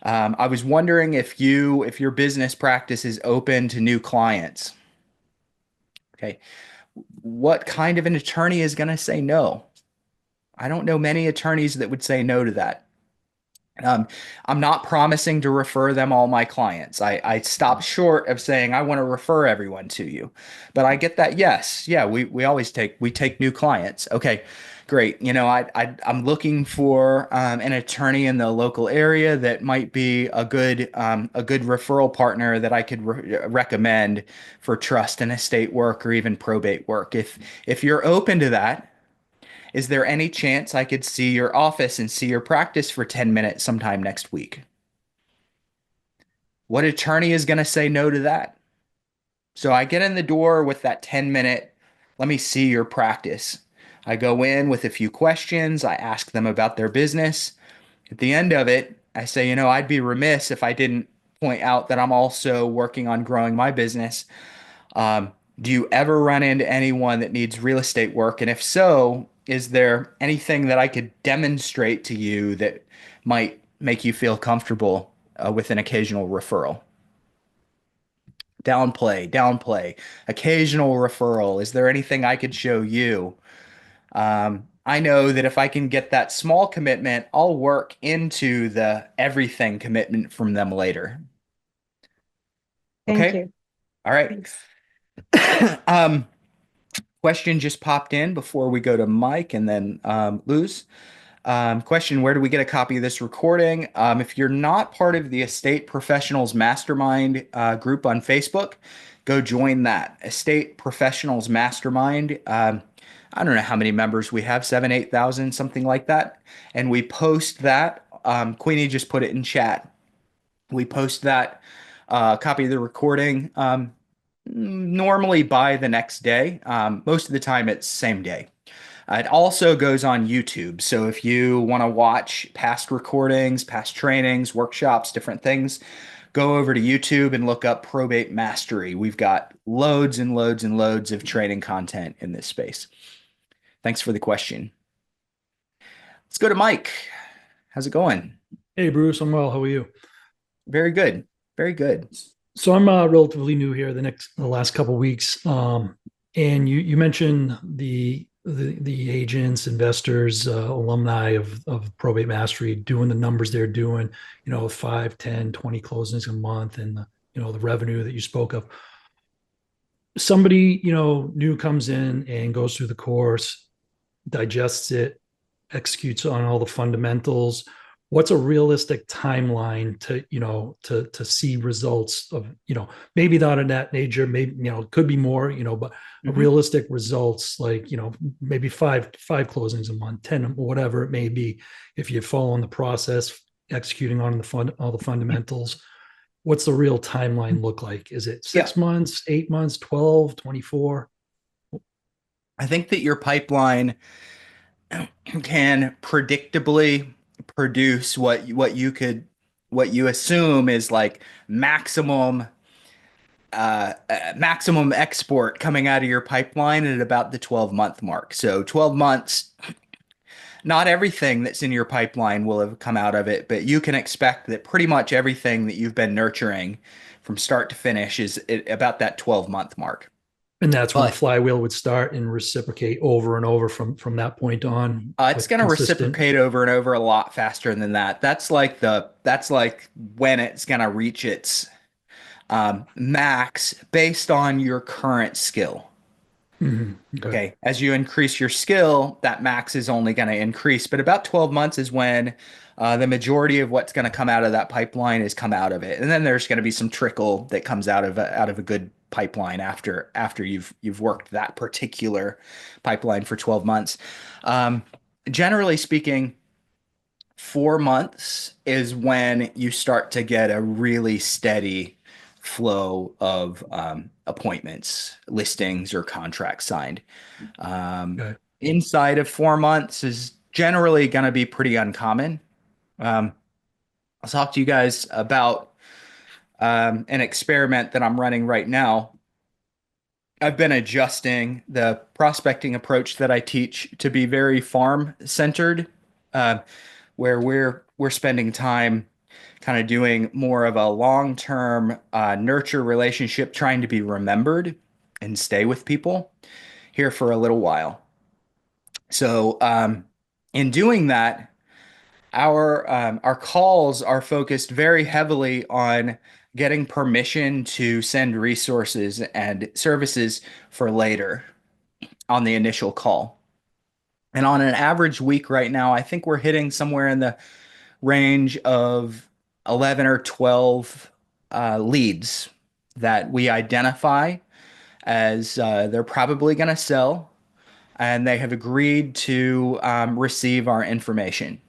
I was wondering if your business practice is open to new clients. Okay. What kind of an attorney is going to say no? I don't know many attorneys that would say no to that. Um, I'm not promising to refer them all my clients. I stop short of saying I want to refer everyone to you, but I get that. Yes, yeah, we always take new clients. Okay, great. I'm looking for an attorney in the local area that might be a good referral partner that I could recommend for trust and estate work or even probate work. If you're open to that, is there any chance I could see your office and see your practice for 10 minutes sometime next week? What attorney is going to say no to that? So I get in the door with that 10-minute, let me see your practice. I go in with a few questions. I ask them about their business. At the end of it, I say, I'd be remiss if I didn't point out that I'm also working on growing my business. Do you ever run into anyone that needs real estate work? And if so, is there anything that I could demonstrate to you that might make you feel comfortable with an occasional referral? Downplay, downplay, occasional referral. Is there anything I could show you? I know that if I can get that small commitment, I'll work into the everything commitment from them later. Thank Okay? you. All right. Thanks. Um, Question just popped in before we go to Mike and then Luz. Question, where do we get a copy of this recording? If you're not part of the Estate Professionals Mastermind group on Facebook, go join that. Estate Professionals Mastermind. I don't know how many members we have, 7, 8,000, something like that. And we post that. Queenie just put it in chat. We post that copy of the recording normally by the next day. Most of the time, it's same day. It also goes on YouTube. So if you want to watch past recordings, past trainings, workshops, different things, go over to YouTube and look up Probate Mastery. We've got loads and loads and loads of training content in this space. Thanks for the question. Let's go to Mike. How's it going? Hey, Bruce, I'm well. How are you? Very good. Very good. So I'm relatively new here. The last couple of weeks, and you mentioned the agents, investors, alumni of Probate Mastery doing the numbers they're doing. 5, 10, 20 closings a month, and the revenue that you spoke of. Somebody new comes in and goes through the course, digests it, executes on all the fundamentals. What's a realistic timeline to see results of, maybe not in that nature, maybe, it could be more, but realistic results, like, maybe five closings a month, 10, whatever it may be, if you're following the process, executing on all the fundamentals. What's the real timeline look like? Is it 6 months, 8 months, 12, 24? I think that your pipeline can predictably produce what you assume is like maximum export coming out of your pipeline at about the 12-month mark. So 12 months, not everything that's in your pipeline will have come out of it, but you can expect that pretty much everything that you've been nurturing from start to finish is about that 12-month mark. And that's when the But flywheel would start and reciprocate over and over from that point on. it's going to reciprocate over and over a lot faster than that. That's like when it's going to reach its max based on your current skill. Okay. As you increase your skill, that max is only going to increase. But about 12 months is when the majority of what's going to come out of that pipeline is come out of it. And then there's going to be some trickle that comes out of a good pipeline after you've worked that particular pipeline for 12 months. Generally speaking, 4 months is when you start to get a really steady flow of appointments, listings, or contracts signed. Inside of 4 months is generally going to be pretty uncommon. I'll talk to you guys about an experiment that I'm running right now. I've been adjusting the prospecting approach that I teach to be very farm centered, where we're spending time kind of doing more of a long-term nurture relationship, trying to be remembered and stay with people here for a little while. So, in doing that, our calls are focused very heavily on getting permission to send resources and services for later on the initial call. And on an average week right now, I think we're hitting somewhere in the range of 11 or 12 leads that we identify as they're probably going to sell, and they have agreed to receive our information.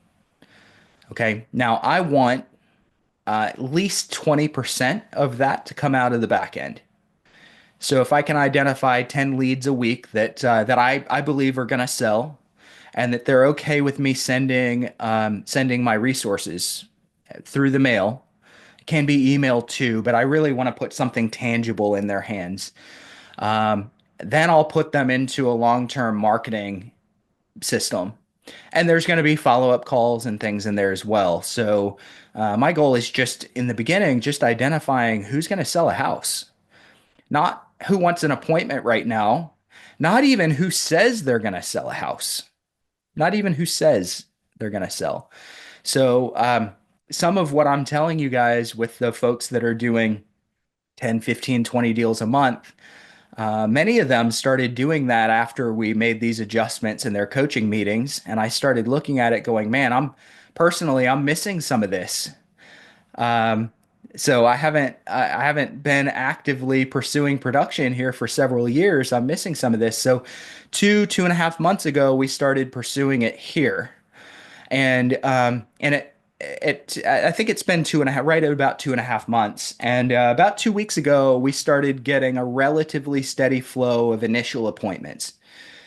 Okay. Now, I want at least 20% of that to come out of the back end. So if I can identify 10 leads a week that I believe are going to sell, and that they're okay with me sending my resources through the mail, it can be email too, but I really want to put something tangible in their hands. Then I'll put them into a long-term marketing system. And there's going to be follow-up calls and things in there as well. So my goal is just in the beginning, just identifying who's going to sell a house, not who wants an appointment right now, not even who says they're going to sell a house, not even who says they're going to sell. So some of what I'm telling you guys with the folks that are doing 10, 15, 20 deals a month, many of them started doing that after we made these adjustments in their coaching meetings. And I started looking at it going, man, I'm missing some of this. So I haven't been actively pursuing production here for several years. I'm missing some of this. So 2.5 months ago, we started pursuing it here. And I think it's been right at about 2.5 months. And about 2 weeks ago, we started getting a relatively steady flow of initial appointments.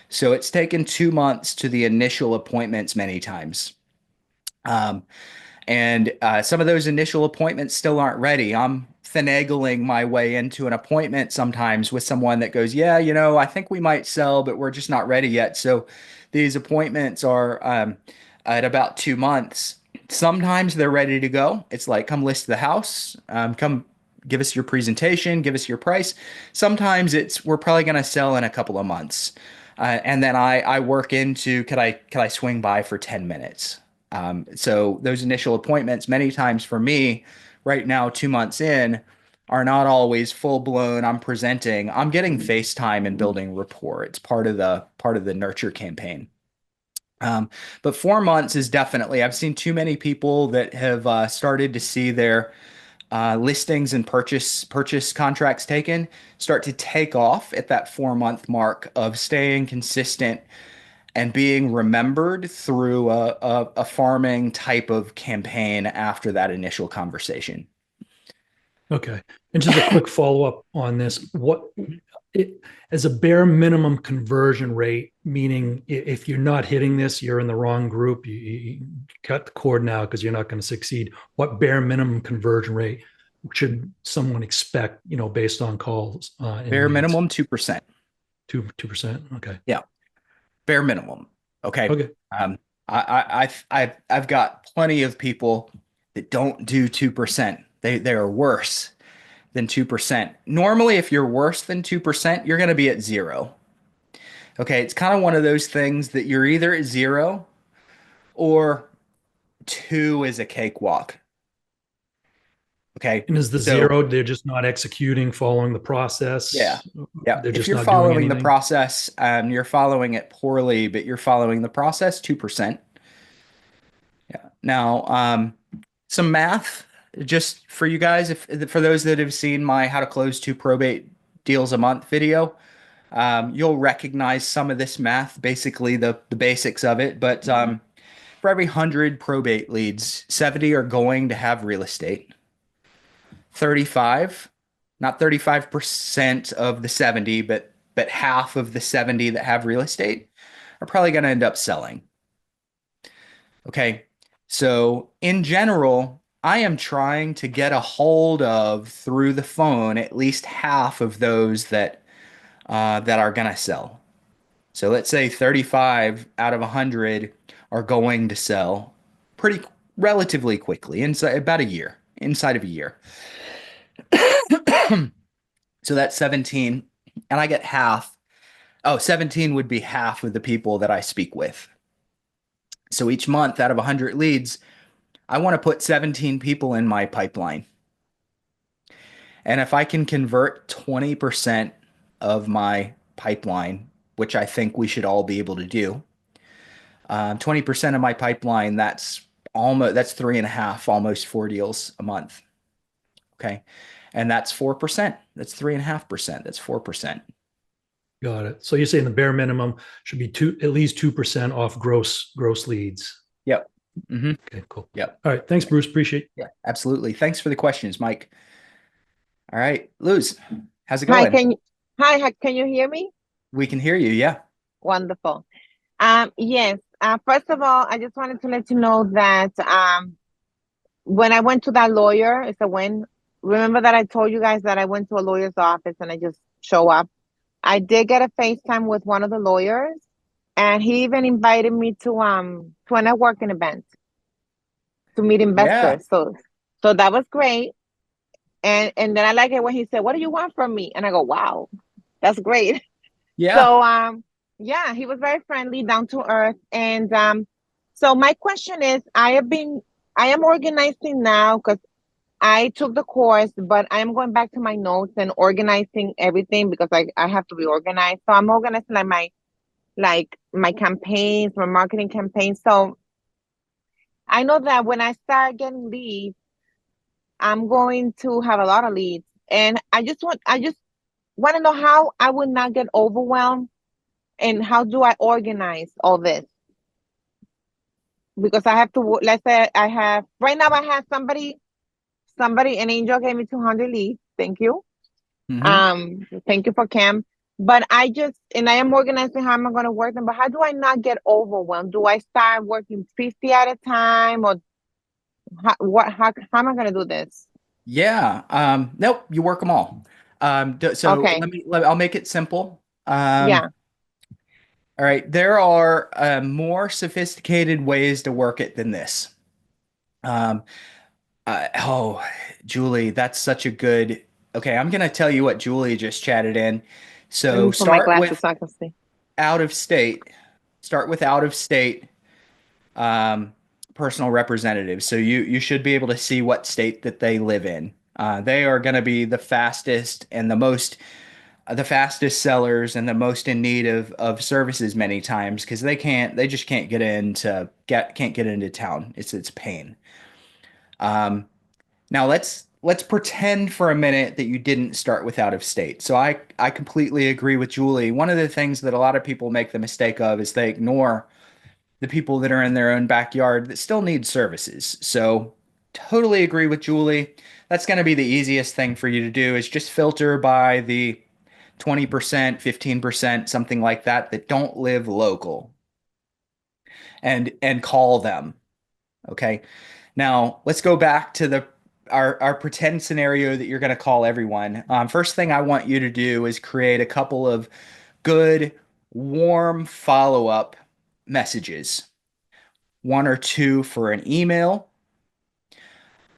So it's taken 2 months to the initial appointments many times. And some of those initial appointments still aren't ready. I'm finagling my way into an appointment sometimes with someone that goes, yeah, I think we might sell, but we're just not ready yet. So these appointments are at about 2 months. Sometimes they're ready to go. It's like, come list the house, come give us your presentation, give us your price. Sometimes we're probably going to sell in a couple of months. And then I work into, could I swing by for 10 minutes? So those initial appointments, many times for me right now, 2 months in, are not always full blown. I'm presenting, I'm getting FaceTime and building rapport. It's part of the nurture campaign. But 4 months is definitely, I've seen too many people that have started to see their listings and purchase contracts taken start to take off at that 4 month mark of staying consistent and being remembered through a farming type of campaign after that initial conversation. Okay. And just a quick follow-up on this. As a bare minimum conversion rate, meaning if you're not hitting this, you're in the wrong group, you cut the cord now because you're not going to succeed. What bare minimum conversion rate should someone expect, based on calls? Bare minimum 2%. 2%. Okay. Yeah. Bare minimum. Okay. Okay. I've got plenty of people that don't do 2%. They are worse than 2%. Normally, if you're worse than 2%, you're going to be at zero. Okay. It's kind of one of those things that you're either at zero or 2 is a cakewalk. Okay. And is the zero, they're just not executing, following the process? Yeah. Yeah. They're If just you're not following doing the anything? process, you're following it poorly, but you're following the process, 2%. Yeah. Now, some math just for you guys, for those that have seen my How to Close 2 Probate Deals a Month video, you'll recognize some of this math, basically the basics of it. But for every 100 probate leads, 70 are going to have real estate. 35, not 35% of the 70, but half of the 70 that have real estate are probably going to end up selling. Okay. So in general, I am trying to get a hold of through the phone at least half of those that are going to sell. So let's say 35 out of 100 are going to sell. relatively quickly, inside about a year, inside of a year. So that's 17, and I get half. Oh, 17 would be half of the people that I speak with. So each month out of 100 leads, I want to put 17 people in my pipeline. And if I can convert 20% of my pipeline, which I think we should all be able to do, 20% of my pipeline, that's three and a half, almost four deals a month. Okay. And that's 4%. That's 3.5%. That's 4%. Got it. So you're saying the bare minimum should be at least 2% off gross leads. Yep. Mm-hmm. Okay, cool. Yep. All right. Thanks, Bruce. Appreciate it. Yeah, absolutely. Thanks for the questions, Mike. All right, Luz, how's it Hi, going? can you hear me? We can hear you. Yeah. Wonderful. Yes. First of all, I just wanted to let you know that when I went to that lawyer, it's a win. Remember that I told you guys that I went to a lawyer's office and I just show up. I did get a FaceTime with one of the lawyers, and he even invited me to a networking event to meet Yeah. investors. So that was great. And then I like it when he said, "What do you want from me?" And I go, "Wow, that's great." Yeah. So yeah, he was very friendly, down to earth. And so my question is, I am organizing now because I took the course, but I am going back to my notes and organizing everything because I have to be organized. So I'm organizing my campaigns, my marketing campaigns. So I know that when I start getting leads, I'm going to have a lot of leads. And I just want to know how I would not get overwhelmed and how do I organize all this? Because I have to, let's say right now I have somebody, an angel gave me 200 leads. Thank you. Thank you for Cam. But I am organizing how I'm going to work them. But how do I not get overwhelmed? Do I start working 50 at a time, or how am I going to do this? Yeah. Nope. You work them all. So Okay. I'll make it simple. Yeah. All right. There are more sophisticated ways to work it than this. Um, oh, Julie, that's such a good. Okay, I'm gonna tell you what Julie just chatted in. Let So me put my glasses so I can see. out of state. Start with out of state um, personal representatives. So you should be able to see what state that they live in. They are going to be the fastest and the fastest sellers and the most in need of services many times because they just can't can't get into town. It's pain. Um, Now let's pretend for a minute that you didn't start with out of state. So I completely agree with Julie. One of the things that a lot of people make the mistake of is they ignore the people that are in their own backyard that still need services. So totally agree with Julie. That's going to be the easiest thing for you to do is just filter by the 20%, 15%, something like that don't live local and call them. Okay. Now let's go back to our pretend scenario that you're going to call everyone. First thing I want you to do is create a couple of good, warm follow-up messages. One or two for an email,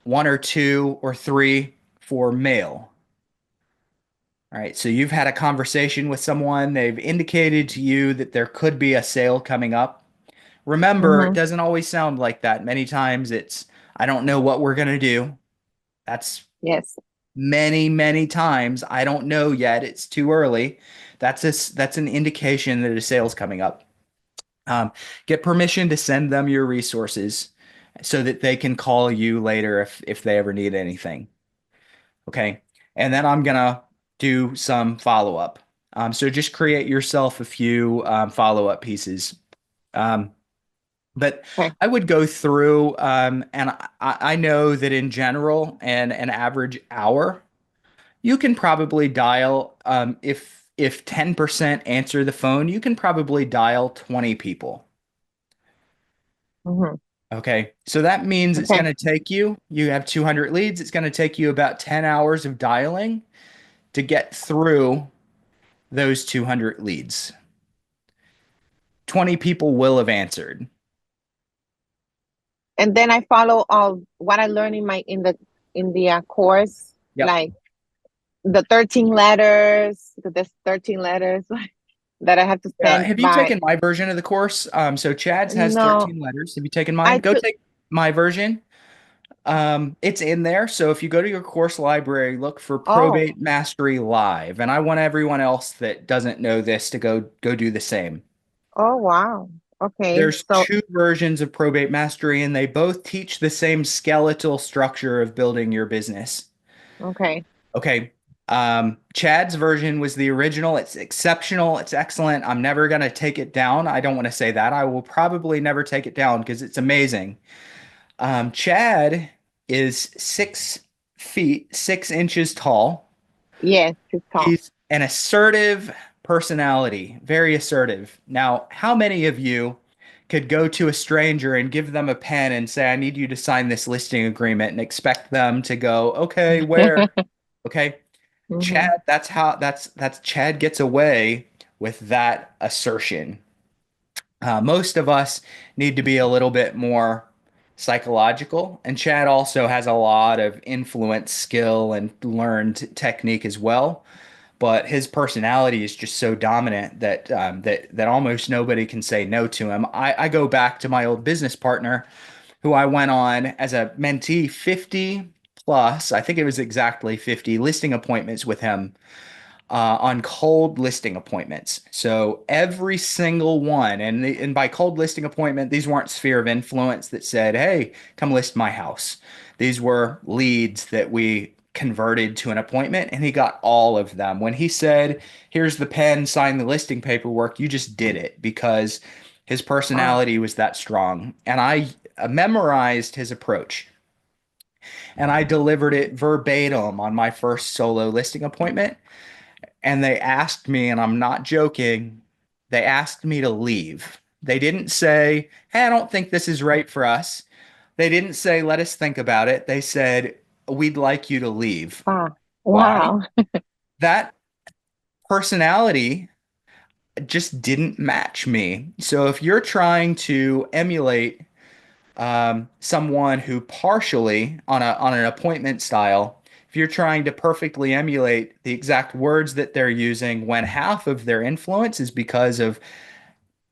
one or two or three for mail. All right, so you've had a conversation with someone, they've indicated to you that there could be a sale coming up. Remember, it doesn't always sound like that. Many times it's, I don't know what we're going to do. That's Yes. many, many times. I don't know yet. It's too early. That's an indication that a sale's coming up. Get permission to send them your resources so that they can call you later if they ever need anything. Okay. And then I'm gonna do some follow-up. So just create yourself a few follow-up pieces. But Okay. I would go through and I know that in general and an average hour, you can probably dial if 10% answer the phone, you can probably dial 20 people. Okay, so that means it's Okay. going to take you have 200 leads, it's going to take you about 10 hours of dialing to get through those 200 leads. 20 people will have answered. and then I follow all what I learned in the course, Yep. like the 13 letters, there's 13 letters that I have to stand Have you by. taken my version of the course? So Chad's has No, 13 letters. Have you taken mine? I Go took. take my version. It's in there. So if you go to your course library, look for Oh, Probate Mastery Live. And I want everyone else that doesn't know this to go do the same. oh wow. Okay, There's so two versions of Probate Mastery, and they both teach the same skeletal structure of building your business. okay. Okay. Chad's version was the original. It's exceptional. It's excellent. I'm never going to take it down. I don't want to say that. I will probably never take it down because it's amazing. Chad is 6 feet, 6 inches tall. Yes, it's tall. He's an assertive personality, very assertive. Now, how many of you could go to a stranger and give them a pen and say, I need you to sign this listing agreement and expect them to go, okay, where? Okay. Hmm. Chad, that's Chad gets away with that assertion. Most of us need to be a little bit more psychological, and Chad also has a lot of influence, skill, and learned technique as well. But his personality is just so dominant that almost nobody can say no to him. I go back to my old business partner, who I went on as a mentee 50 plus. I think it was exactly 50 listing appointments with him on cold listing appointments. So every single one, and by cold listing appointment, these weren't sphere of influence that said, "Hey, come list my house." These were leads that we converted to an appointment, and he got all of them. When he said, "Here's the pen, sign the listing paperwork," you just did it because his Wow. personality was that strong. And I memorized his approach and I delivered it verbatim on my first solo listing appointment. And they asked me, and I'm not joking, they asked me to leave. They didn't say, "Hey, I don't think this is right for us." They didn't say, "Let us think about it." They said, "We'd like you to leave." Ah, Why? wow. That personality just didn't match me. So if you're trying to emulate someone who partially on an appointment style, if you're trying to perfectly emulate the exact words that they're using when half of their influence is because of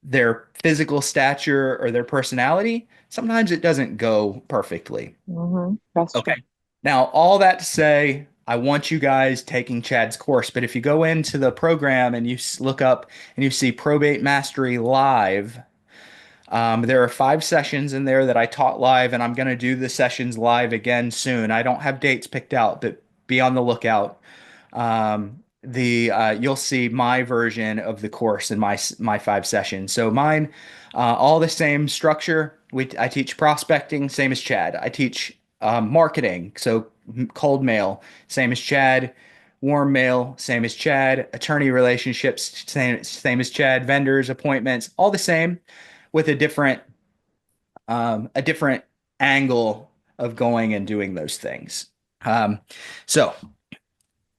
their physical stature or their personality, sometimes it doesn't go perfectly. That's Okay. true. Now, all that to say, I want you guys taking Chad's course, but if you go into the program and you look up and you see Probate Mastery Live, there are 5 sessions in there that I taught live, and I'm going to do the sessions live again soon. I don't have dates picked out, but be on the lookout. The You'll see my version of the course in my 5 sessions. So mine, all the same structure. I teach prospecting, same as Chad. I teach marketing, so cold mail, same as Chad. Warm mail, same as Chad. Attorney relationships, same as Chad. Vendors, appointments, all the same, with a different angle of going and doing those things. Um, so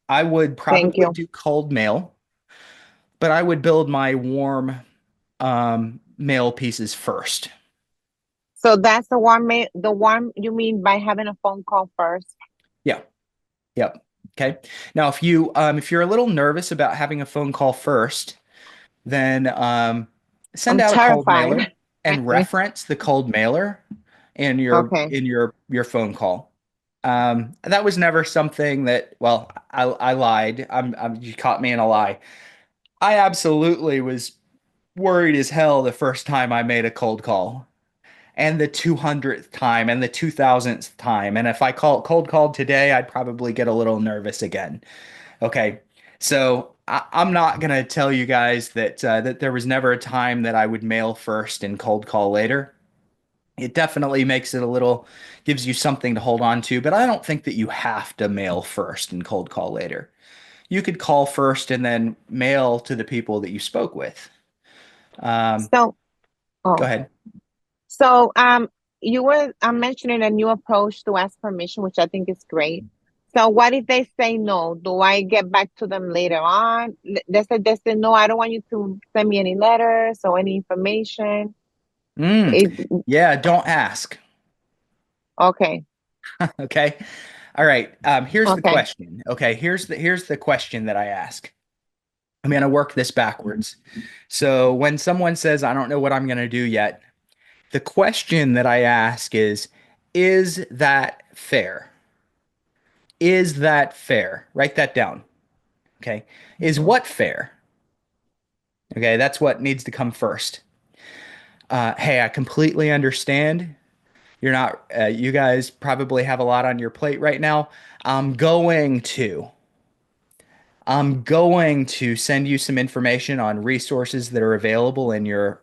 I would Thank probably you. do cold mail, but I would build my warm mail pieces first. So that's the one you mean by having a phone call first? Yeah. Yep. Okay. Now, if you're a little nervous about having a phone call first, then send I'm out a cold terrified. mailer and reference the cold mailer in your Okay. in your your phone call. That was never something that, well, I lied. You caught me in a lie. I absolutely was worried as hell the first time I made a cold call, and the 200th time, and the 2000th time. And if I cold called today, I'd probably get a little nervous again. Okay. So I'm not gonna tell you guys that there was never a time that I would mail first and cold call later. It definitely makes it a little, gives you something to hold on to, but I don't think that you have to mail first and cold call later. You could call first and then mail to the people that you spoke with. Um, So, Go oh, ahead. so you were mentioning a new approach to ask permission, which I think is great. So, what if they say no? Do I get back to them later on? They say no. I don't want you to send me any letters or any information. Mm, It, yeah, don't ask. Okay. Okay. All right. Here's the Okay. question. Okay. Here's the question that I ask. I'm going to work this backwards. So when someone says, I don't know what I'm going to do yet, the question that I ask is that fair? Is that fair? Write that down. Okay. Is what fair? Okay. That's what needs to come first. Hey, I completely understand. You're not, you guys probably have a lot on your plate right now. I'm going to. I'm going to send you some information on resources that are available in your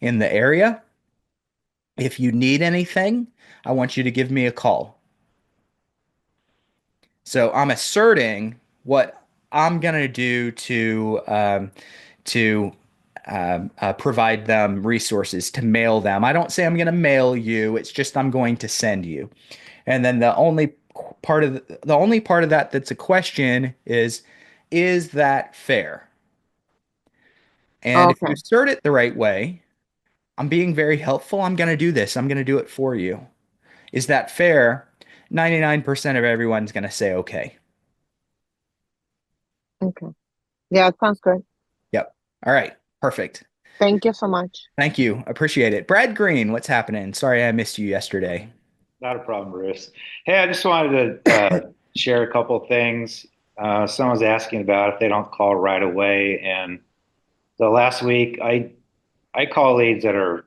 in the area. If you need anything, I want you to give me a call. So I'm asserting what I'm gonna do to provide them resources to mail them. I don't say I'm gonna mail you. It's just I'm going to send you. And then the only part of that that's a question is that fair? And if you Okay. assert it the right way, I'm being very helpful. I'm going to do this. I'm going to do it for you. Is that fair? 99% of everyone's going to say okay. Okay. Yeah, it sounds good. Yep. All right. Perfect. Thank you so much. Thank you. Appreciate it. Brad Green, what's happening? Sorry I missed you yesterday. Not a problem, Bruce. Hey, I just wanted to share a couple of things. Someone's asking about if they don't call right away. And the last week, I call leads that are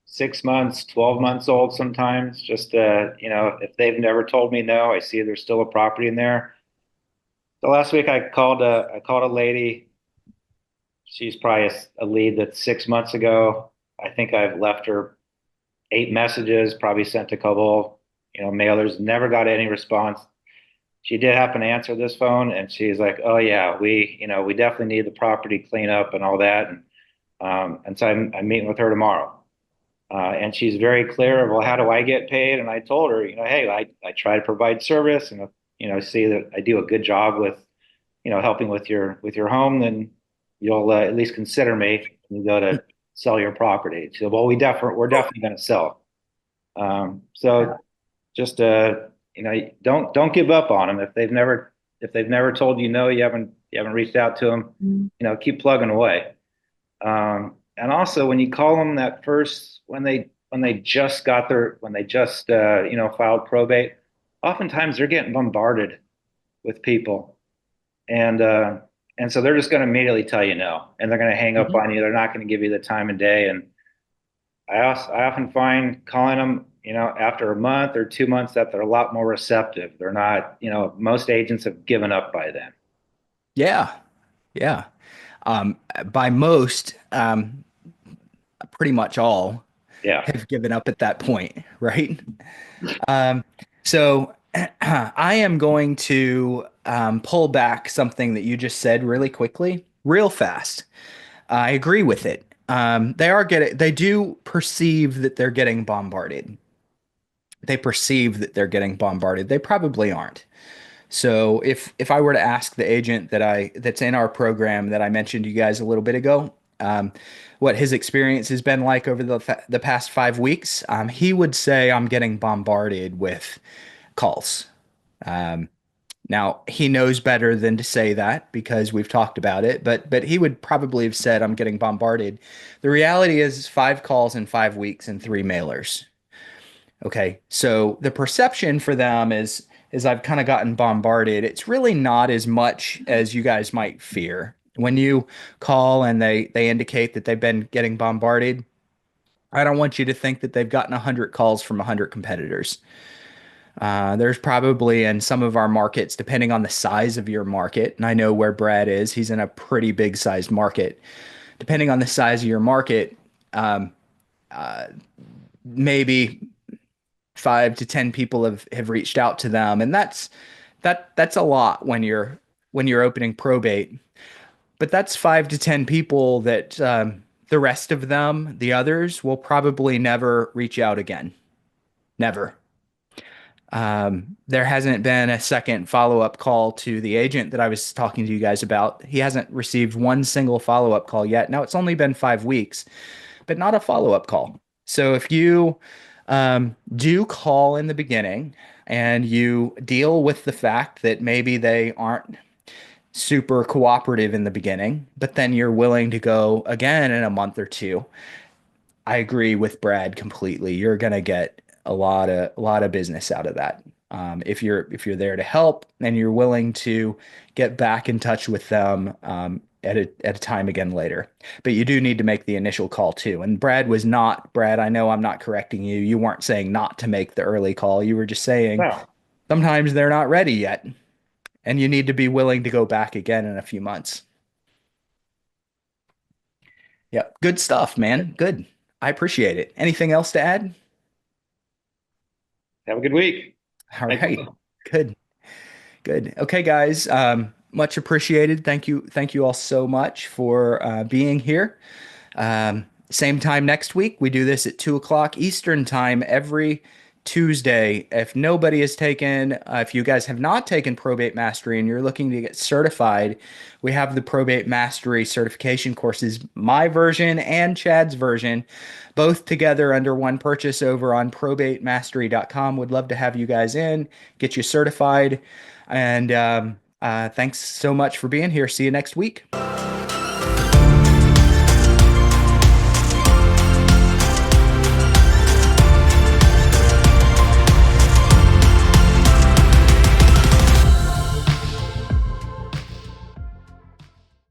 6 months, 12 months old sometimes. Just if they've never told me no, I see there's still a property in there. The last week I called a lady. She's probably a lead that's 6 months ago. I think I've left her 8 messages, probably sent a couple, mailers, never got any response. She did happen to answer this phone and she's like, oh yeah, we definitely need the property cleanup and all that. And so I'm meeting with her tomorrow. And she's very clear of, well, how do I get paid? And I told her, hey, I try to provide service and, see that I do a good job with, helping with your home, then you'll at least consider me when you go to sell your property. So, well, we're definitely going to sell. So just don't give up on them if they've never told you no, you haven't reached out to them. Keep plugging away. And also when you call them that first when they just filed probate, oftentimes they're getting bombarded with people, and so they're just going to immediately tell you no, and they're going to hang up on you. They're not going to give you the time of day. And I often find calling them, after a month or 2 months, that they're a lot more receptive. They're not, most agents have given up by then. Yeah. Yeah. By most, pretty much all Yeah. have given up at that point, right? So I am going to pull back something that you just said really quickly, real fast. I agree with it. They do perceive that they're getting bombarded. They perceive that they're getting bombarded. They probably aren't. So if I were to ask the agent that's in our program that I mentioned to you guys a little bit ago, what his experience has been like over the past 5 weeks, he would say I'm getting bombarded with calls. Now he knows better than to say that because we've talked about it, but he would probably have said I'm getting bombarded. The reality is 5 calls in 5 weeks and 3 mailers. Okay, so the perception for them is I've kind of gotten bombarded. It's really not as much as you guys might fear. When you call and they indicate that they've been getting bombarded, I don't want you to think that they've gotten 100 calls from 100 competitors. There's probably in some of our markets, depending on the size of your market, and I know where Brad is, he's in a pretty big sized market. Depending on the size of your market, maybe 5 to 10 people have reached out to them, and that's a lot when you're opening probate. But that's 5 to 10 people that the rest of them, the others, will probably never reach out again. Never. There hasn't been a second follow-up call to the agent that I was talking to you guys about. He hasn't received one single follow-up call yet. Now it's only been 5 weeks, but not a follow-up call. So if you Do call in the beginning and you deal with the fact that maybe they aren't super cooperative in the beginning, but then you're willing to go again in a month or two. I agree with Brad completely. You're gonna get a lot of business out of that. If you're there to help and you're willing to get back in touch with them at a time again later. But you do need to make the initial call too. And Brad was not, Brad, I know I'm not correcting you. You weren't saying not to make the early call. You were just saying No. sometimes they're not ready yet. And you need to be willing to go back again in a few months. Yep. Good stuff, man. Good. I appreciate it. Anything else to add? Have a good week. All Thank right. you. Good. Good. Okay, guys. Much appreciated. Thank you. Thank you all so much for being here. Same time next week. We do this at 2 o'clock Eastern time every Tuesday. If nobody has taken, if you guys have not taken Probate Mastery and you're looking to get certified, we have the Probate Mastery certification courses, my version and Chad's version, both together under one purchase over on probatemastery.com. Would love to have you guys in, get you certified. And thanks so much for being here. See you next week.